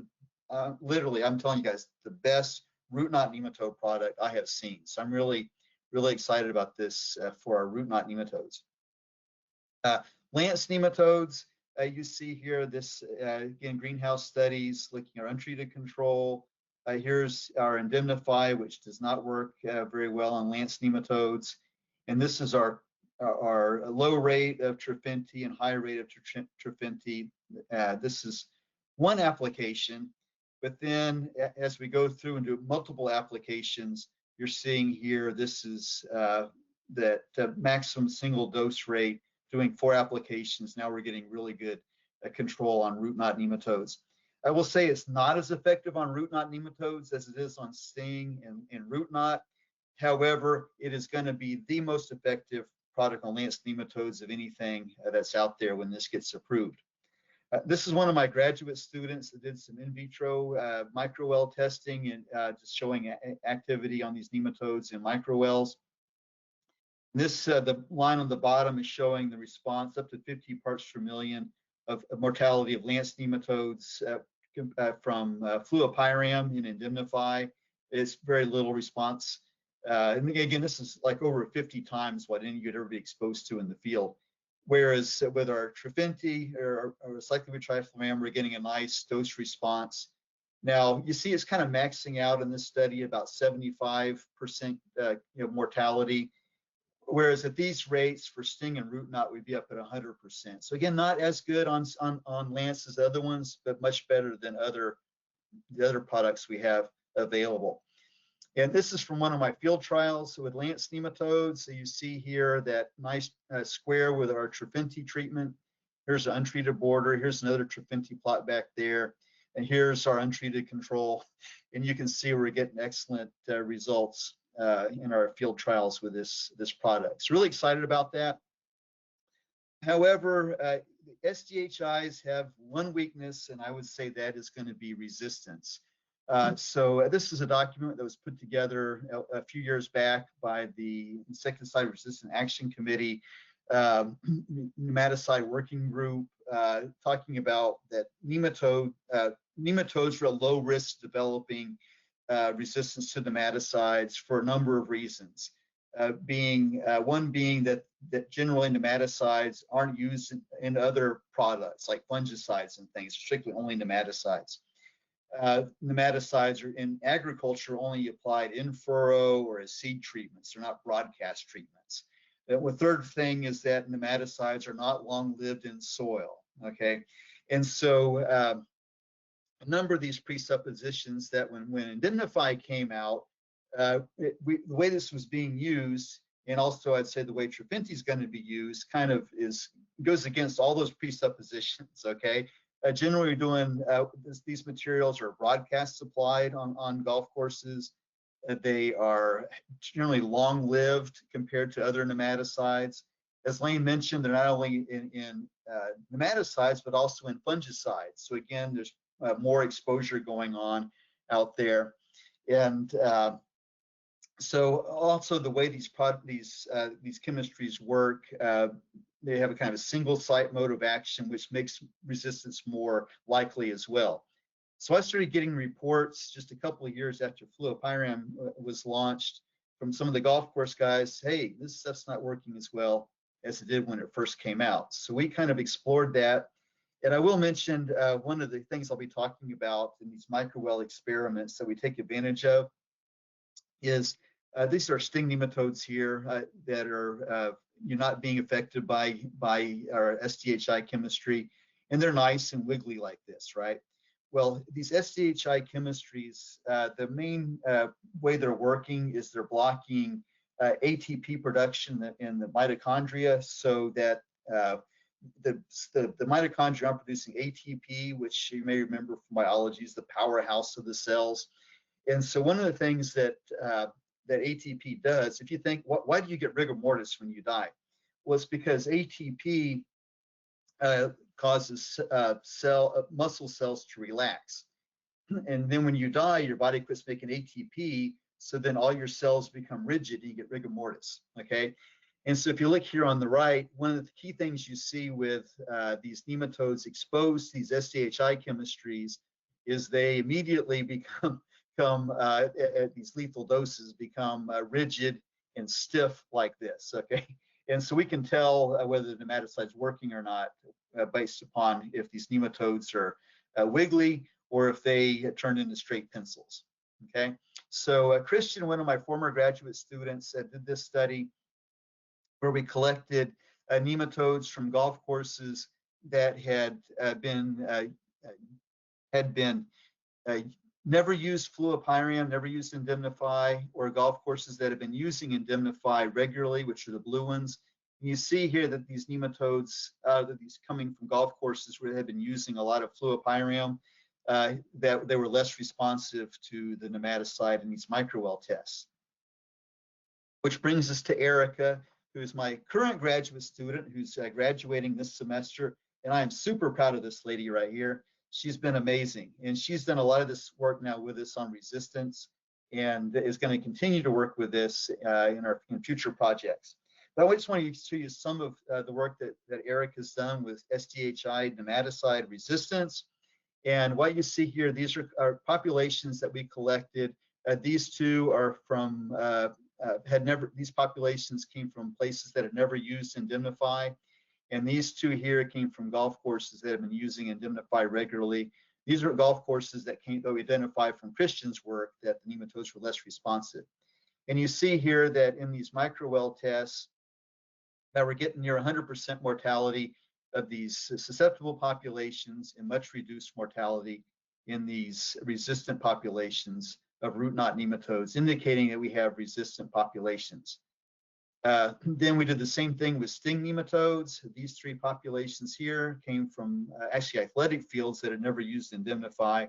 literally, I'm telling you guys, the best root knot nematode product I have seen. So I'm really, really excited about this for our root knot nematodes. Lance nematodes, you see here, this again, greenhouse studies looking at untreated control. Here's our Indemnify, which does not work very well on lance nematodes. And this is our low rate of Trofinti and high rate of Trofinti. This is 1 application, but then as we go through and do multiple applications, you're seeing here, this is that maximum single dose rate doing 4 applications. Now we're getting really good control on root knot nematodes. I will say it's not as effective on root knot nematodes as it is on sting and root knot. However, it is going to be the most effective product on lance nematodes of anything that's out there when this gets approved. This is one of my graduate students that did some in vitro microwell testing and just showing activity on these nematodes in microwells. This, the line on the bottom is showing the response up to 50 parts per million of mortality of lance nematodes from fluopyram in Indemnify. It's very little response. And again, this is like over 50 times what any you'd ever be exposed to in the field. Whereas with our Trofinti or cyclobutyryl, we're getting a nice dose response. Now you see it's kind of maxing out in this study about 75% mortality, whereas at these rates for sting and root knot we'd be up at 100%. So again, not as good on lance as the other ones, but much better than the other products we have available. And this is from one of my field trials with lance nematodes. So you see here that nice square with our Trofinti treatment. Here's an untreated border. Here's another Trofinti plot back there. And here's our untreated control. And you can see we're getting excellent results in our field trials with this product. So really excited about that. However, SDHIs have one weakness, and I would say that is going to be resistance. So this is a document that was put together a few years back by the Insecticide Resistant Action Committee, nematicide working group, talking about that nematodes are at low risk developing resistance to nematicides for a number of reasons. One being that generally nematicides aren't used in other products like fungicides and things, strictly only nematicides. Nematicides are in agriculture only applied in furrow or as seed treatments. They're not broadcast treatments. The third thing is that nematicides are not long lived in soil. Okay, and so a number of these presuppositions that when Indemnify came out, the way this was being used, and also I'd say the way Trofinti is going to be used, kind of goes against all those presuppositions. Okay, generally, we're doing these materials are broadcast supplied on golf courses. They are generally long-lived compared to other nematicides. As Lane mentioned, they're not only in nematicides, but also in fungicides. So again, there's more exposure going on out there. And so also the way these chemistries work, they have a kind of a single site mode of action, which makes resistance more likely as well. So I started getting reports just a couple of years after fluopyram was launched from some of the golf course guys. Hey, this stuff's not working as well as it did when it first came out. So we kind of explored that. And I will mention one of the things I'll be talking about in these microwell experiments that we take advantage of is these are sting nematodes here that are you're not being affected by our SDHI chemistry, and they're nice and wiggly like this, right? Well, these SDHI chemistries, the main way they're working is they're blocking ATP production in the mitochondria, so that the mitochondria aren't producing ATP, which you may remember from biology is the powerhouse of the cells. And so one of the things that that ATP does, if you think, why do you get rigor mortis when you die? Well, it's because ATP causes muscle cells to relax. And then when you die, your body quits making ATP, so then all your cells become rigid and you get rigor mortis, okay? And so if you look here on the right, one of the key things you see with these nematodes exposed to these SDHI chemistries is they immediately become at these lethal doses, become rigid and stiff like this, okay? And so we can tell whether the nematicide's working or not based upon if these nematodes are wiggly or if they turn into straight pencils, okay? So Christian, one of my former graduate students, did this study where we collected nematodes from golf courses that had been never used fluopyram, never used Indemnify, or golf courses that have been using Indemnify regularly, which are the blue ones. And you see here that these nematodes, these coming from golf courses where they had been using a lot of fluopyram, that they were less responsive to the nematicide in these microwell tests. Which brings us to Erica, who's my current graduate student, who's graduating this semester, and I am super proud of this lady right here. She's been amazing, and she's done a lot of this work now with us on resistance and is going to continue to work with this in future projects. But I just want to show you some of the work that Eric has done with SDHI nematicide resistance. And what you see here, these are populations that we collected. These two are from, these populations came from places that had never used Indemnify. And these two here came from golf courses that have been using Indemnify regularly. These are golf courses that we identified from Christian's work that the nematodes were less responsive. And you see here that in these microwell tests, that we're getting near 100% mortality of these susceptible populations and much reduced mortality in these resistant populations of root knot nematodes, indicating that we have resistant populations. Then we did the same thing with sting nematodes. These three populations here came from actually athletic fields that had never used Indemnify.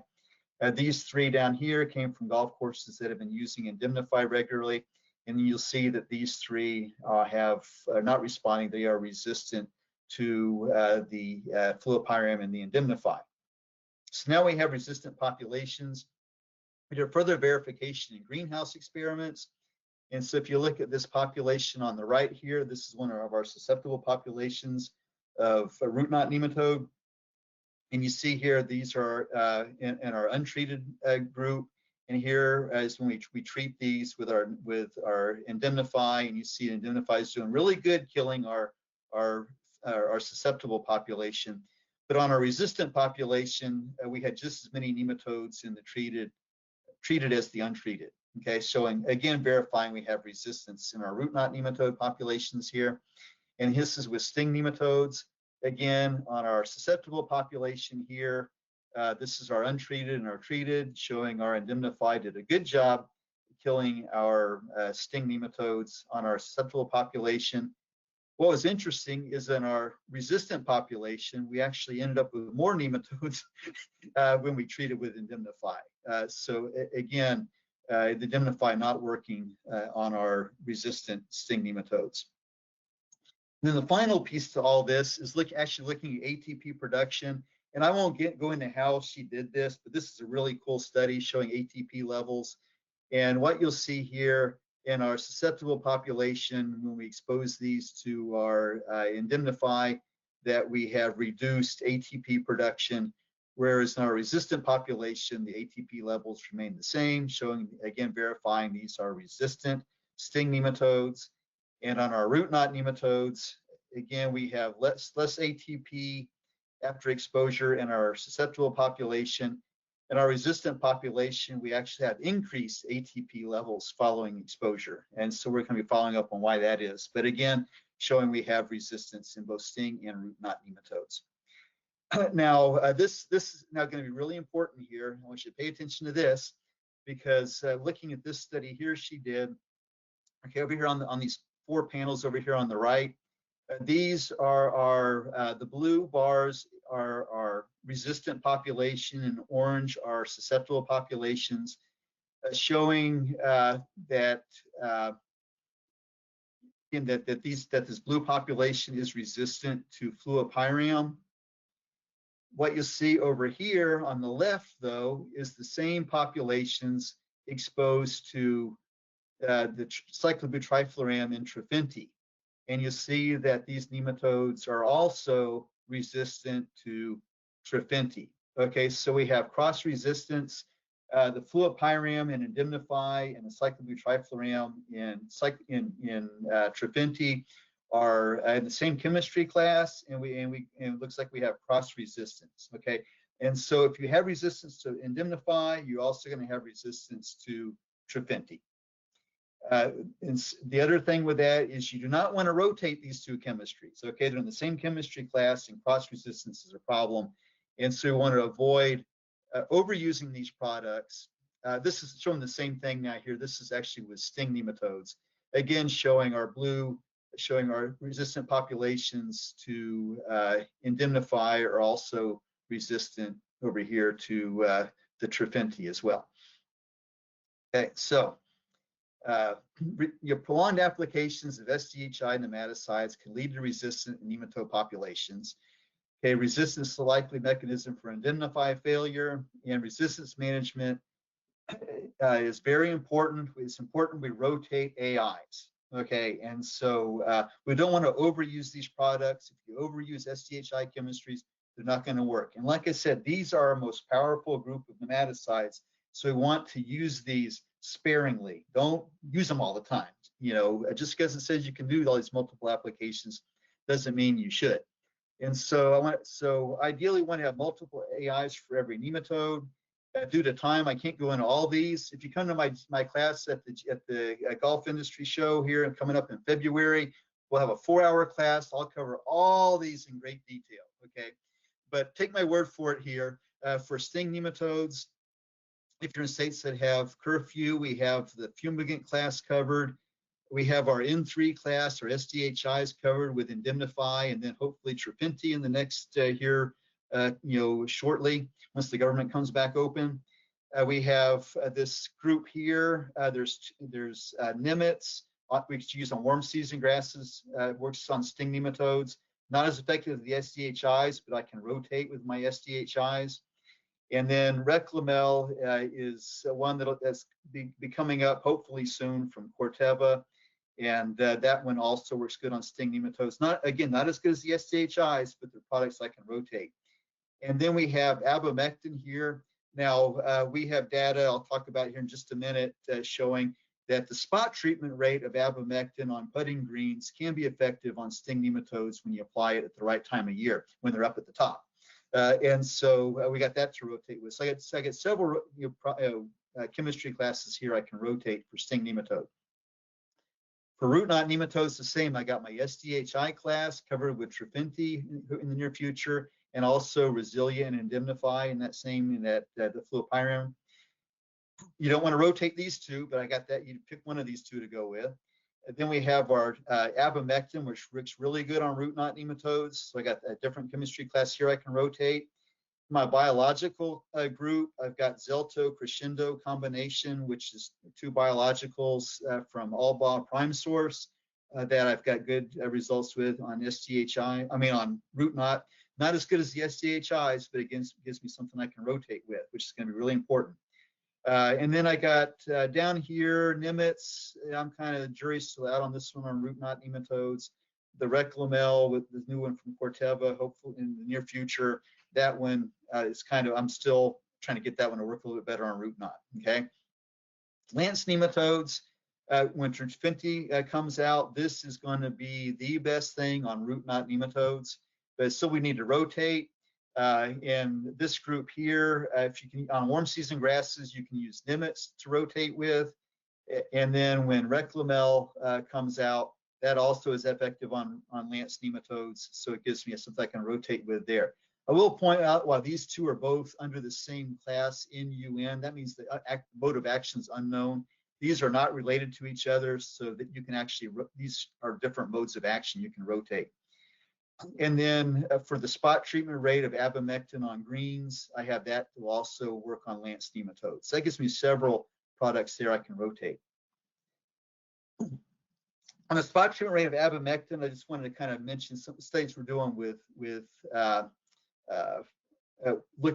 These three down here came from golf courses that have been using Indemnify regularly. And you'll see that these three are not responding. They are resistant to the fluopyram and the Indemnify. So now we have resistant populations. We did further verification in greenhouse experiments. And so if you look at this population on the right here, this is one of our susceptible populations of root knot nematode. And you see here, these are in our untreated group. And here is when we treat these with our Indemnify, and you see Indemnify is doing really good killing our susceptible population. But on our resistant population, we had just as many nematodes in the treated as the untreated. Okay, showing again, verifying we have resistance in our root knot nematode populations here. And this is with sting nematodes. Again, on our susceptible population here, This is our untreated and our treated, showing our Indemnify did a good job killing our sting nematodes on our susceptible population. What was interesting is in our resistant population, we actually ended up with more nematodes when we treated with Indemnify. So again, the Indemnify not working on our resistant sting nematodes. And then the final piece to all this is actually looking at ATP production. And I won't go into how she did this, but this is a really cool study showing ATP levels. And what you'll see here in our susceptible population, when we expose these to our Indemnify, that we have reduced ATP production, whereas in our resistant population, the ATP levels remain the same, showing, again, verifying these are resistant sting nematodes. And on our root knot nematodes, again, we have less ATP after exposure in our susceptible population. In our resistant population, we actually have increased ATP levels following exposure. And so we're going to be following up on why that is. But again, showing we have resistance in both sting and root knot nematodes. Now, this is now going to be really important here. I want you to pay attention to this, because looking at this study here she did, okay, over here on these 4 panels over here on the right, these are the blue bars are resistant population, and orange are susceptible populations, showing that this blue population is resistant to fluopyram. What you see over here on the left, though, is the same populations exposed to the cyclobutyfluoram and Trofinti. And you see that these nematodes are also resistant to Trofinti. Okay, so we have cross resistance. The fluopyram and Indemnify and the cyclobutyfluoram in Trofinti are in the same chemistry class, and it looks like we have cross resistance. Okay, and so if you have resistance to Indemnify, you're also going to have resistance to Trofinti. And the other thing with that is you do not want to rotate these 2 chemistries. Okay, they're in the same chemistry class, and cross resistance is a problem, and so we want to avoid overusing these products. This is showing the same thing now here. This is actually with sting nematodes, again showing our blue, showing our resistant populations to Indemnify are also resistant over here to the Trofinti as well. Okay, so your prolonged applications of SDHI nematicides can lead to resistant nematode populations. Okay, resistance is the likely mechanism for Indemnify failure, and resistance management is very important. It's important we rotate AIs. Okay, and so we don't want to overuse these products. If you overuse SDHI chemistries, they're not going to work. And like I said, these are our most powerful group of nematicides, so we want to use these sparingly. Don't use them all the time. You know, just because it says you can do all these multiple applications doesn't mean you should. And so ideally want to have multiple AIs for every nematode. Due to time, I can't go into all these. If you come to my class at the Golf Industry Show here and coming up in February, we'll have a 4-hour class. I'll cover all these in great detail. Okay, but take my word for it here. For sting nematodes, if you're in states that have curfew, we have the fumigant class covered. We have our N3 class or SDHIs covered with Indemnify, and then hopefully Trofinti in the next here, shortly once the government comes back open. We have this group here. There's Nimitz, we could use on warm season grasses. Works on sting nematodes. Not as effective as the SDHIs, but I can rotate with my SDHIs. And then Reclamel is one that's be coming up hopefully soon from Corteva. And that one also works good on sting nematodes. Not as good as the SDHIs, but they're products I can rotate. And then we have abamectin here. Now, we have data I'll talk about here in just a minute showing that the spot treatment rate of abamectin on putting greens can be effective on sting nematodes when you apply it at the right time of year, when they're up at the top. And so we got that to rotate with. So I got several chemistry classes here I can rotate for sting nematode. For root knot nematodes, the same. I got my SDHI class covered with Trofinti in the near future, and also Resilia and Indemnify in that same, the fluopyram. You don't want to rotate these two, but I got that. You pick one of these two to go with. And then we have our abamectin, which works really good on root knot nematodes. So I got a different chemistry class here I can rotate. My biological group, I've got Xelto Crescendo combination, which is 2 biologicals from Albaugh Prime Source that I've got good results with on SDHI. I mean, on root knot. Not as good as the SDHIs, but again, gives me something I can rotate with, which is going to be really important. And then I got down here Nimitz. I'm kind of the jury's still out on this one on root knot nematodes. The Reclamel with the new one from Corteva, hopefully in the near future. That one is kind of, I'm still trying to get that one to work a little bit better on root knot. Okay. Lance nematodes, when Trofinti comes out, this is going to be the best thing on root knot nematodes. But still, we need to rotate. In this group here, if you can, on warm season grasses, you can use Nimitz to rotate with. And then when Reclamel comes out, that also is effective on Lance nematodes. So it gives me something I can rotate with there. I will point out, while these two are both under the same class in UN, that means the mode of action is unknown. These are not related to each other, so that you can actually, these are different modes of action you can rotate. And then for the spot treatment rate of abamectin on greens, I have that to also work on Lance nematodes. So that gives me several products there I can rotate. On the spot treatment rate of abamectin, I just wanted to kind of mention some studies we're doing with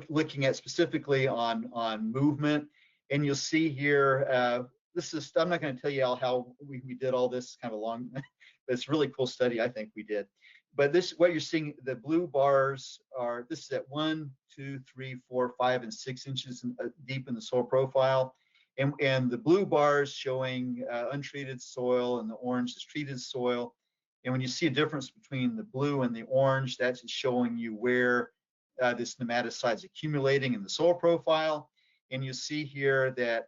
looking at specifically on movement. And you'll see here, this is, I'm not going to tell you all how we did all this, kind of a long, but it's a really cool study I think we did. But this, what you're seeing, the blue bars are, this is at 1, 2, 3, 4, 5, and 6 inches deep in the soil profile. And the blue bars showing untreated soil, and the orange is treated soil. And when you see a difference between the blue and the orange, that's just showing you where this nematicide is accumulating in the soil profile. And you see here that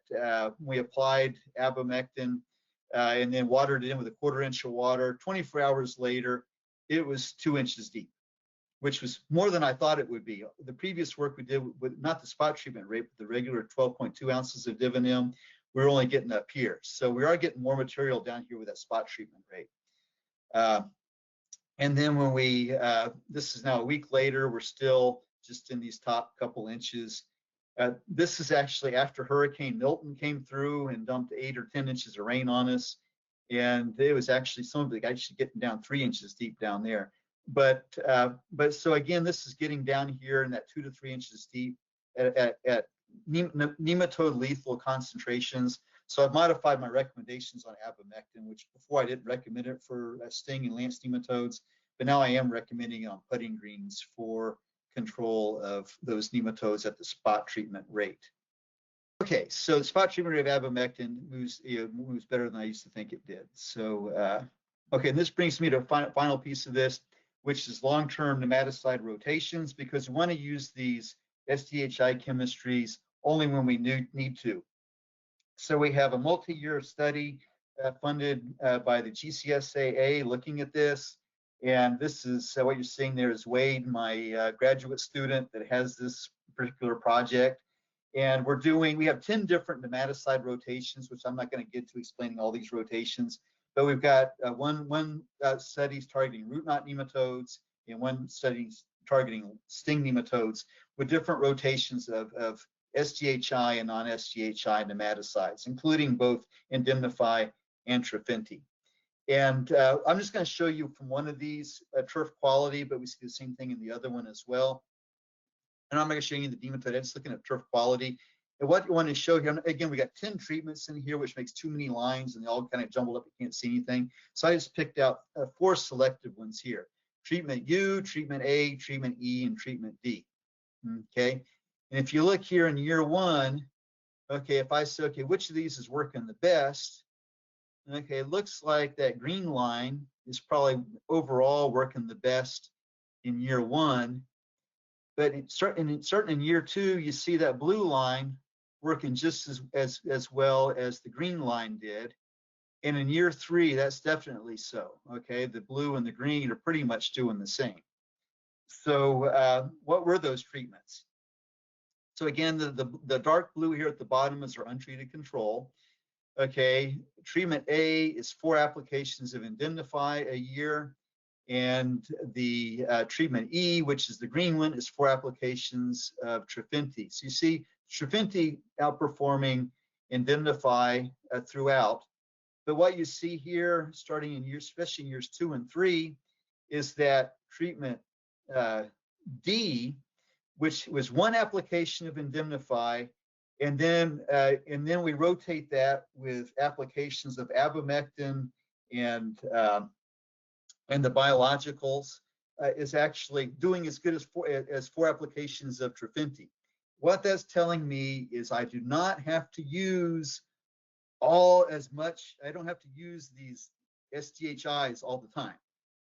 we applied abamectin and then watered it in with a 1/4 inch of water. 24 hours later, it was 2 inches deep, which was more than I thought it would be. The previous work we did with not the spot treatment rate, but the regular 12.2 ounces of Divinim, we were only getting up here. So we are getting more material down here with that spot treatment rate. And then when we, this is now a week later, we're still just in these top couple inches. This is actually after Hurricane Milton came through and dumped 8 or 10 inches of rain on us. And it was actually, some of it actually getting down 3 inches deep down there. But so again, this is getting down here in that 2 to 3 inches deep at nematode lethal concentrations. So I've modified my recommendations on abamectin, which before I didn't recommend it for sting and Lance nematodes, but now I am recommending it on putting greens for control of those nematodes at the spot treatment rate. Okay, so the spot treatment rate of abamectin moves better than I used to think it did. So, okay, and this brings me to a final piece of this, which is long-term nematicide rotations, because we want to use these SDHI chemistries only when we need to. So we have a multi-year study funded by the GCSAA looking at this. And this is what you're seeing there is Wade, my graduate student that has this particular project. And we have 10 different nematicide rotations, which I'm not going to get to explaining all these rotations, but we've got one study's targeting root knot nematodes and one study's targeting sting nematodes with different rotations of SDHI and non-SDHI nematicides, including both Indemnify and Trofinti. And I'm just going to show you from one of these turf quality, but we see the same thing in the other one as well. And I'm going to show you the nematode. I'm just looking at turf quality. And what you want to show here, again, we got 10 treatments in here, which makes too many lines and they all kind of jumbled up. You can't see anything. So I just picked out 4 selective ones here. Treatment U, treatment A, treatment E, and treatment D. Okay. And if you look here in year 1, okay, if I say, okay, which of these is working the best? Okay, it looks like that green line is probably overall working the best in year 1. But in year 2, you see that blue line working just as well as the green line did. And in year 3, that's definitely so. Okay, the blue and the green are pretty much doing the same. So what were those treatments? So again, the dark blue here at the bottom is our untreated control. Okay, treatment A is 4 applications of Indemnify a year, and the treatment E, which is the green one, is 4 applications of Trofinti. So you see Trofinti outperforming Indemnify throughout. But what you see here, starting in years, especially in years 2 and 3, is that treatment D, which was 1 application of Indemnify, and then we rotate that with applications of abamectin and the biologicals, is actually doing as good as 4 applications of Trofinti. What that's telling me is I do not have to use as much. I don't have to use these SDHIs all the time.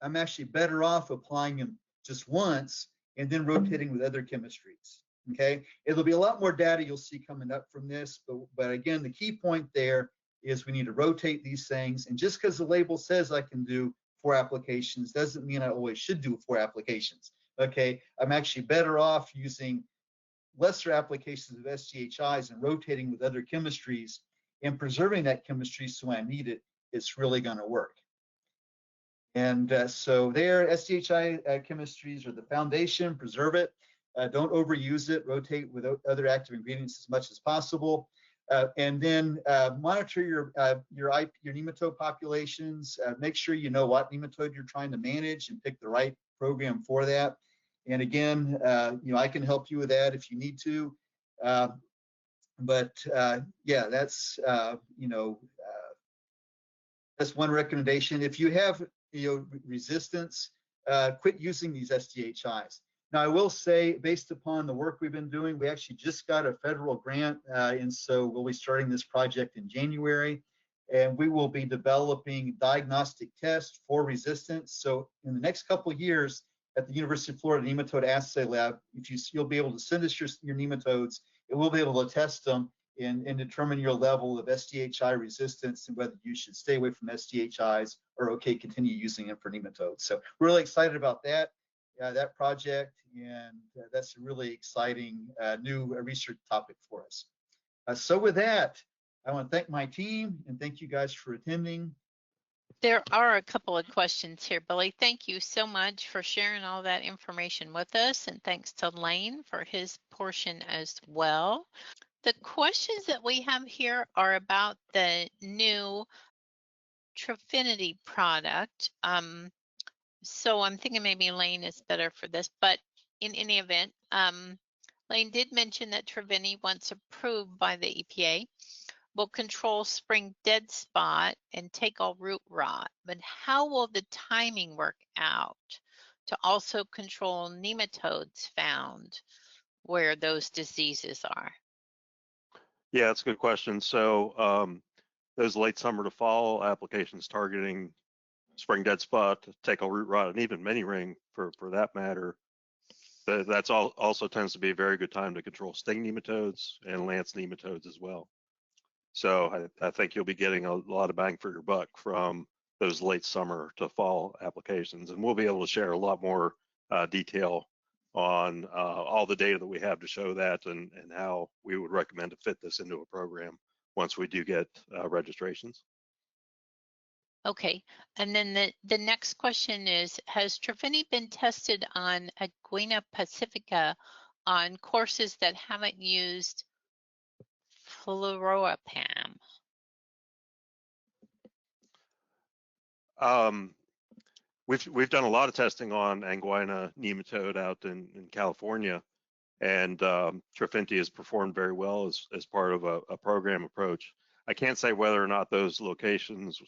I'm actually better off applying them just once and then rotating with other chemistries. Okay, it'll be a lot more data you'll see coming up from this, but again, the key point there is we need to rotate these things. And just because the label says I can do 4 applications doesn't mean I always should do 4 applications. Okay, I'm actually better off using lesser applications of SDHIs and rotating with other chemistries and preserving that chemistry so when I need it, it's really going to work. And so there, SDHI chemistries are the foundation. Preserve it. Don't overuse it. Rotate with other active ingredients as much as possible. And then monitor your nematode populations. Make sure you know what nematode you're trying to manage and pick the right program for that. And again, I can help you with that if you need to. But yeah, that's that's one recommendation. If you have resistance, quit using these SDHIs. Now, I will say, based upon the work we've been doing, we actually just got a federal grant, and so we'll be starting this project in January, and we will be developing diagnostic tests for resistance. So in the next couple of years at the University of Florida Nematode Assay Lab, you'll be able to send us your nematodes, and we'll be able to test them and determine your level of SDHI resistance and whether you should stay away from SDHIs or continue using them for nematodes. So we're really excited about that project, and that's a really exciting new research topic for us. So with that, I want to thank my team and thank you guys for attending. There are a couple of questions here, Billy. Thank you so much for sharing all that information with us, and thanks to Lane for his portion as well. The questions that we have here are about the new Trofinti product. So I'm thinking maybe Lane is better for this, but in any event, Lane did mention that Trofinti, once approved by the EPA, will control spring dead spot and take all root rot. But how will the timing work out to also control nematodes found where those diseases are? Yeah, that's a good question. So those late summer to fall applications targeting spring dead spot, take all root rot, and even mini ring for that matter, that's also tends to be a very good time to control sting nematodes and lance nematodes as well. So I think you'll be getting a lot of bang for your buck from those late summer to fall applications, and we'll be able to share a lot more detail on all the data that we have to show that and how we would recommend to fit this into a program once we do get registrations. Okay, and then the next question is, has Trofinti been tested on Aguina pacifica on courses that haven't used fluropam? We've done a lot of testing on Anguina nematode out in California, and Trofinti has performed very well as part of a program approach. I can't say whether or not those locations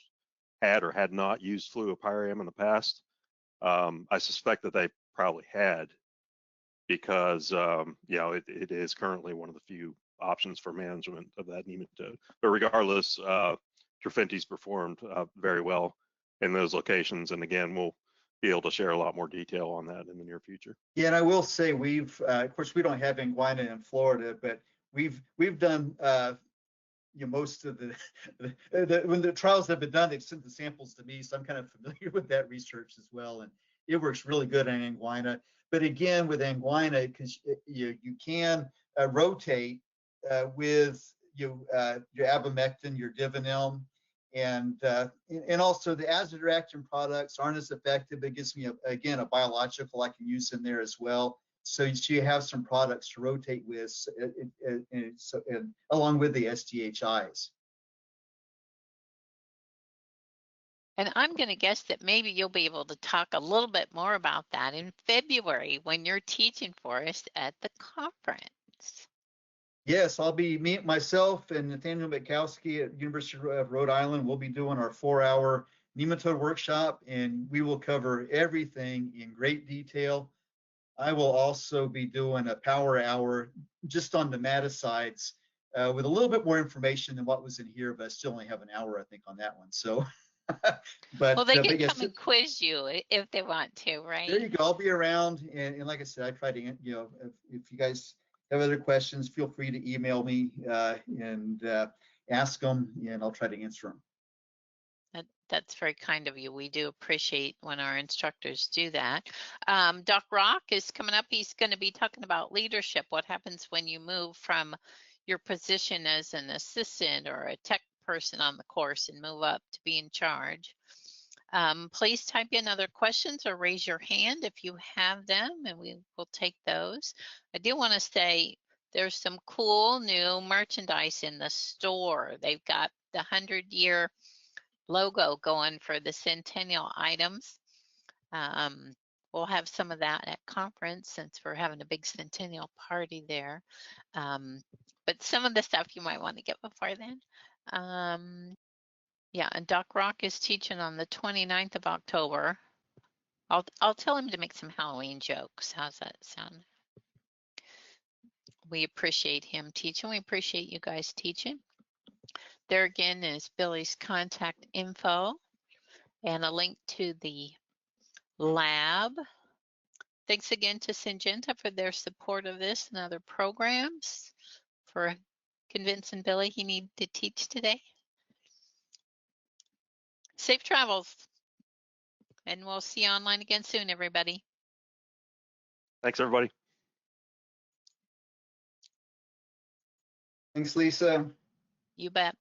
had or had not used fluopyram in the past. I suspect that they probably had, because it is currently one of the few options for management of that nematode. But regardless, Trofinti's performed very well in those locations, and again, we'll be able to share a lot more detail on that in the near future. Yeah, and I will say we've, of course, we don't have Anguina in Florida, but we've done most of when the trials have been done, they've sent the samples to me, so I'm kind of familiar with that research as well. And it works really good on angina. But again, with angina, because you can rotate with your abamectin, your Divanilm, and also the azadirachtin products aren't as effective. It gives me again a biological I can use in there as well. So you have some products to rotate with, and along with the SDHIs. And I'm going to guess that maybe you'll be able to talk a little bit more about that in February when you're teaching for us at the conference. Yes, I'll be myself and Nathaniel Mitkowski at University of Rhode Island. We'll be doing our 4-hour nematode workshop, and we will cover everything in great detail. I will also be doing a power hour just on nematicides with a little bit more information than what was in here, but I still only have an hour, I think, on that one. So, Well, they can yes, come and quiz you if they want to, right? there you go. I'll be around, and like I said, I try to, if you guys have other questions, feel free to email me and ask them, and I'll try to answer them. That's very kind of you. We do appreciate when our instructors do that. Doc Rock is coming up. He's going to be talking about leadership. What happens when you move from your position as an assistant or a tech person on the course and move up to be in charge. Please type in other questions or raise your hand if you have them, and we will take those. I do want to say there's some cool new merchandise in the store. They've got the 100-year logo going for the centennial items. We'll have some of that at conference since we're having a big centennial party there. But some of the stuff you might want to get before then. Yeah, and Doc Rock is teaching on the 29th of October. I'll tell him to make some Halloween jokes. How's that sound? We appreciate him teaching. We appreciate you guys teaching. There again is Billy's contact info and a link to the lab. Thanks again to Syngenta for their support of this and other programs, for convincing Billy he needed to teach today. Safe travels, and we'll see you online again soon, everybody. Thanks, everybody. Thanks, Lisa. You bet.